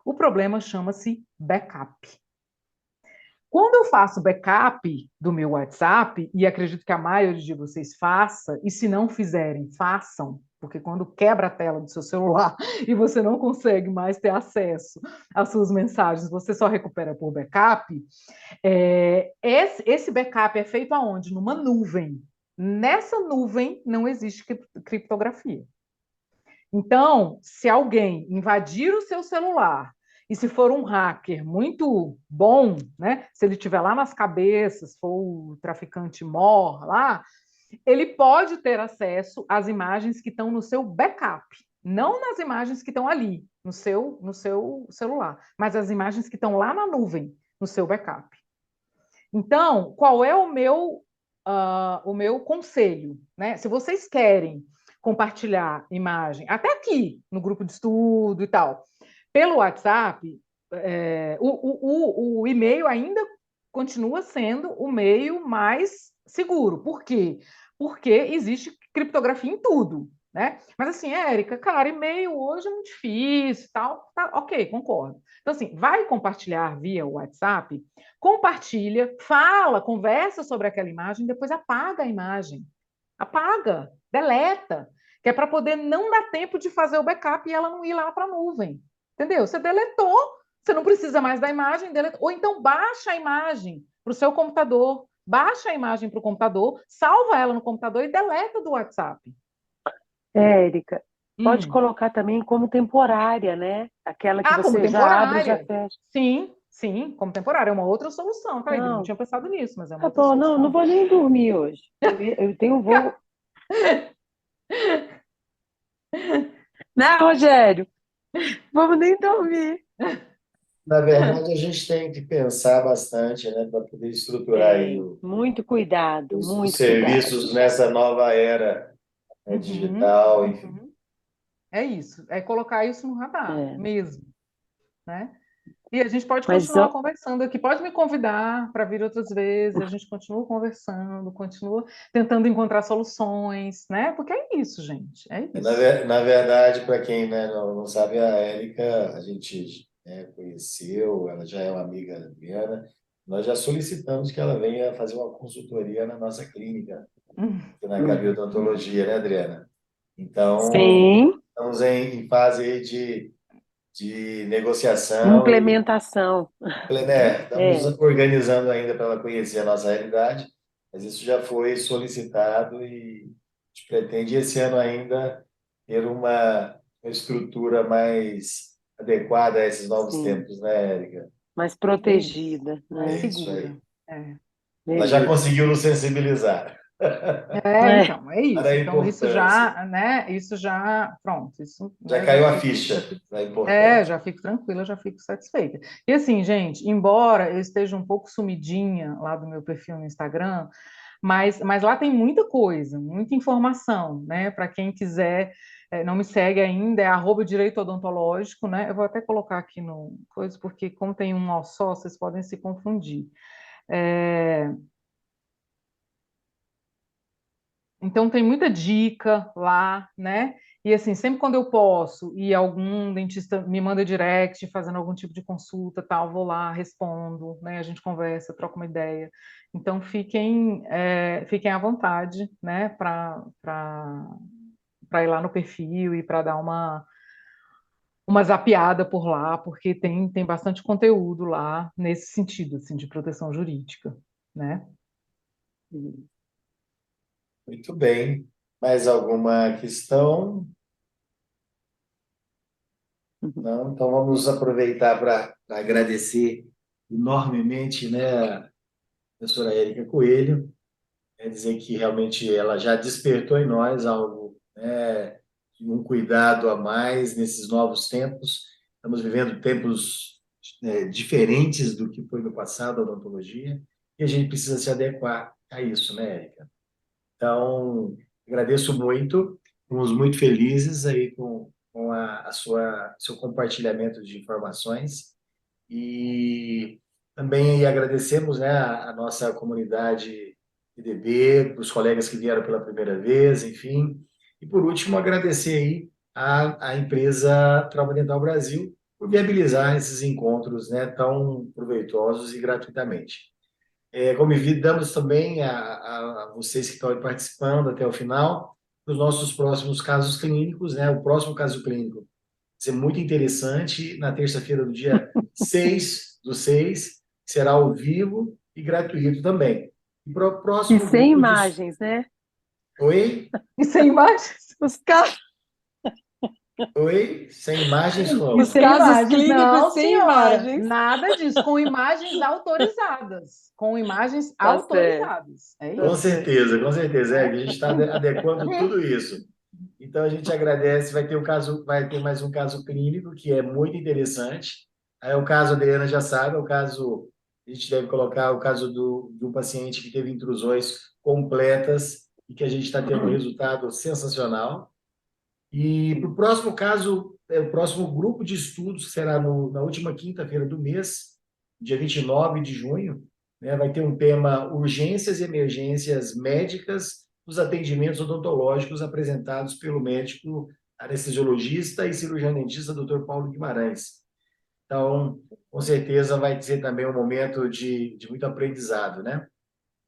O problema chama-se backup. Quando eu faço backup do meu WhatsApp, e acredito que a maioria de vocês faça, e se não fizerem, façam, porque quando quebra a tela do seu celular e você não consegue mais ter acesso às suas mensagens, você só recupera por backup. Esse backup é feito aonde? Numa nuvem. Nessa nuvem não existe criptografia. Então, se alguém invadir o seu celular e se for um hacker muito bom, né? Se ele estiver lá nas cabeças, for o traficante mor lá, ele pode ter acesso às imagens que estão no seu backup, não nas imagens que estão ali no seu celular, mas as imagens que estão lá na nuvem, no seu backup. Então, qual é o meu conselho? Né? Se vocês querem compartilhar imagem, até aqui no grupo de estudo e tal, pelo WhatsApp, o e-mail ainda continua sendo o meio mais seguro. Por quê? Porque existe criptografia em tudo. Né? Mas assim, Érica, cara, e-mail hoje é muito difícil, tal, tá, ok, concordo. Então, assim, vai compartilhar via WhatsApp, compartilha, fala, conversa sobre aquela imagem, depois apaga a imagem. Apaga. deleta, que é para poder não dar tempo de fazer o backup e ela não ir lá para a nuvem. Entendeu? Você deletou, você não precisa mais da imagem, deletou. Ou então baixa a imagem para o seu computador, baixa a imagem para o computador, salva ela no computador e deleta do WhatsApp. Érica, pode Hum. colocar também como temporária, né? Aquela que Como você já abre e já temporária. fecha. Sim, sim, como temporária. É uma outra solução, tá, Ivy? Não Não, tinha pensado nisso, mas é uma tá outra bom, não solução. vou nem dormir hoje. Eu tenho um voo. Né, Rogério? Vamos nem dormir. Na verdade, a gente tem que pensar bastante, né, para poder estruturar aí Tem, muito cuidado, os muito cuidado. serviços nessa nova era, né, Uhum, digital, enfim. uhum. É isso, é colocar isso no radar É. mesmo, né? E a gente pode Mas continuar conversando aqui. Pode me convidar para vir outras vezes. A gente continua conversando, continua tentando encontrar soluções, né? Porque é isso, gente. É isso. Na verdade, para quem, né, não sabe, a Érica, a gente, né, conheceu, ela já é uma amiga da Adriana. Nós já solicitamos que ela venha fazer uma consultoria na nossa clínica, aqui na Cabio Odontologia, né, Adriana? Então, sim, estamos em fase aí de negociação e, implementação. né, estamos É, organizando ainda para ela conhecer a nossa realidade, mas isso já foi solicitado e a gente pretende esse ano ainda ter uma estrutura mais adequada a esses novos sim, tempos, né, Érica? mais É isso. protegida, Mais É né? isso segura. aí. É. Ela já Beleza. conseguiu nos sensibilizar É, É, então, é para isso. a Então, isso importância. já, né? Isso já, pronto, isso, Já né, caiu a ficha da importância. já fico tranquila, já fico satisfeita. E assim, gente, embora eu esteja um pouco sumidinha lá do meu perfil no Instagram, mas lá tem muita coisa, muita informação, né? Para quem quiser, não me segue ainda, é @direito odontológico, né? Eu vou até colocar aqui no coisa, porque como tem um nó só, vocês podem se confundir. É, Então tem muita dica lá, né? E assim, sempre quando eu posso e algum dentista me manda direct fazendo algum tipo de consulta, tal, vou lá, respondo, né? A gente conversa, troca uma ideia. Então fiquem à vontade, né? Para ir lá no perfil e para dar uma zapeada por lá, porque tem bastante conteúdo lá nesse sentido, assim, de proteção jurídica, né? Muito bem. Mais alguma questão? Não? Então vamos aproveitar para agradecer enormemente, né, a professora Érica Coelho, dizer que realmente ela já despertou em nós algo, né, de um cuidado a mais nesses novos tempos. Estamos vivendo tempos, diferentes do que foi no passado a odontologia, e a gente precisa se adequar a isso, né, Érica? Então, agradeço muito, fomos muito felizes aí com a sua seu compartilhamento de informações e também aí agradecemos, né, a nossa comunidade IDB, os colegas que vieram pela primeira vez, enfim. E por último, agradecer aí a empresa Trauma Dental Brasil por viabilizar esses encontros, né, tão proveitosos e gratuitamente. Convidamos também a vocês que estão aí participando até o final dos nossos próximos casos clínicos, né? O próximo caso clínico vai ser muito interessante, na terça-feira do dia 6/6, será ao vivo e gratuito também. E para o e próximo sem grupo de... imagens, né? Oi? E sem imagens? Os, ca... Oi? Sem imagens Os como? Sem casos imagens, clínicos não, sem senhora, imagens. nada disso, com imagens autorizadas, com imagens Tá certo, autorizadas, é tá isso, certo. Com certeza, né? a gente está adequando tudo isso. Então a gente agradece, vai ter mais um caso clínico que é muito interessante. Aí o caso, a Adriana já sabe, é o caso, a gente deve colocar o caso de um paciente que teve intrusões completas e que a gente está tendo um resultado sensacional. E para o próximo caso, o próximo grupo de estudos, que será na última quinta-feira do mês, dia 29 de junho, né, vai ter um tema urgências e emergências médicas dos atendimentos odontológicos apresentados pelo médico anestesiologista e cirurgião dentista Dr. Paulo Guimarães. Então, com certeza vai ser também um momento de muito aprendizado, né?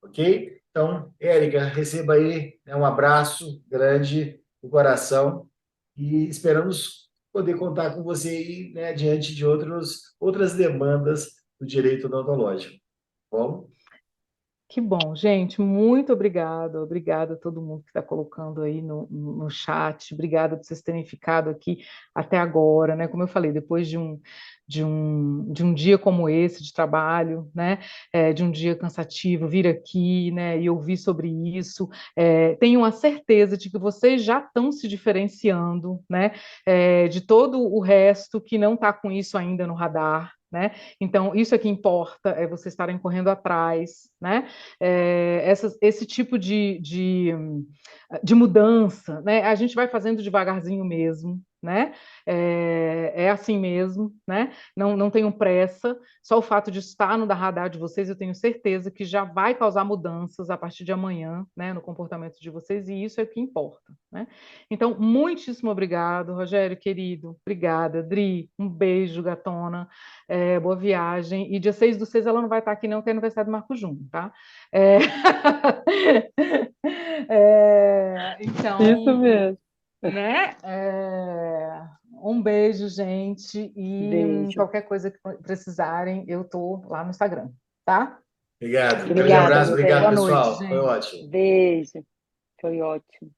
Ok? Então, Érica, receba aí, né, um abraço grande no coração e esperamos poder contar com você aí, né, diante de outras demandas do direito odontológico. Bom? Que bom, gente, muito obrigada, obrigada a todo mundo que está colocando aí no chat, obrigada por vocês terem ficado aqui até agora, né? Como eu falei, depois de um dia como esse de trabalho, né? De um dia cansativo, vir aqui, né? E ouvir sobre isso, tenho a certeza de que vocês já estão se diferenciando, né? De todo o resto que não está com isso ainda no radar. Né? Então, isso é que importa, é vocês estarem correndo atrás, né? Esse tipo de mudança, né? A gente vai fazendo devagarzinho mesmo, né? É assim mesmo, né? Não tenham pressa. Só o fato de estar no radar de vocês, eu tenho certeza que já vai causar mudanças a partir de amanhã, né? No comportamento de vocês, e isso é o que importa, né? Então, muitíssimo obrigado, Rogério, querido. Obrigada, Dri. Um beijo, gatona. Boa viagem. E dia 6/6 ela não vai estar aqui, não, que é aniversário do Marco Júnior, tá? É... Isso Então, mesmo. né? Um beijo, gente, e Beijo. qualquer coisa que precisarem, eu tô lá no Instagram, tá? Obrigado. Grande Obrigada, abraço. meu Obrigado, Boa bem. noite, pessoal. Foi gente. ótimo. Beijo. Foi ótimo.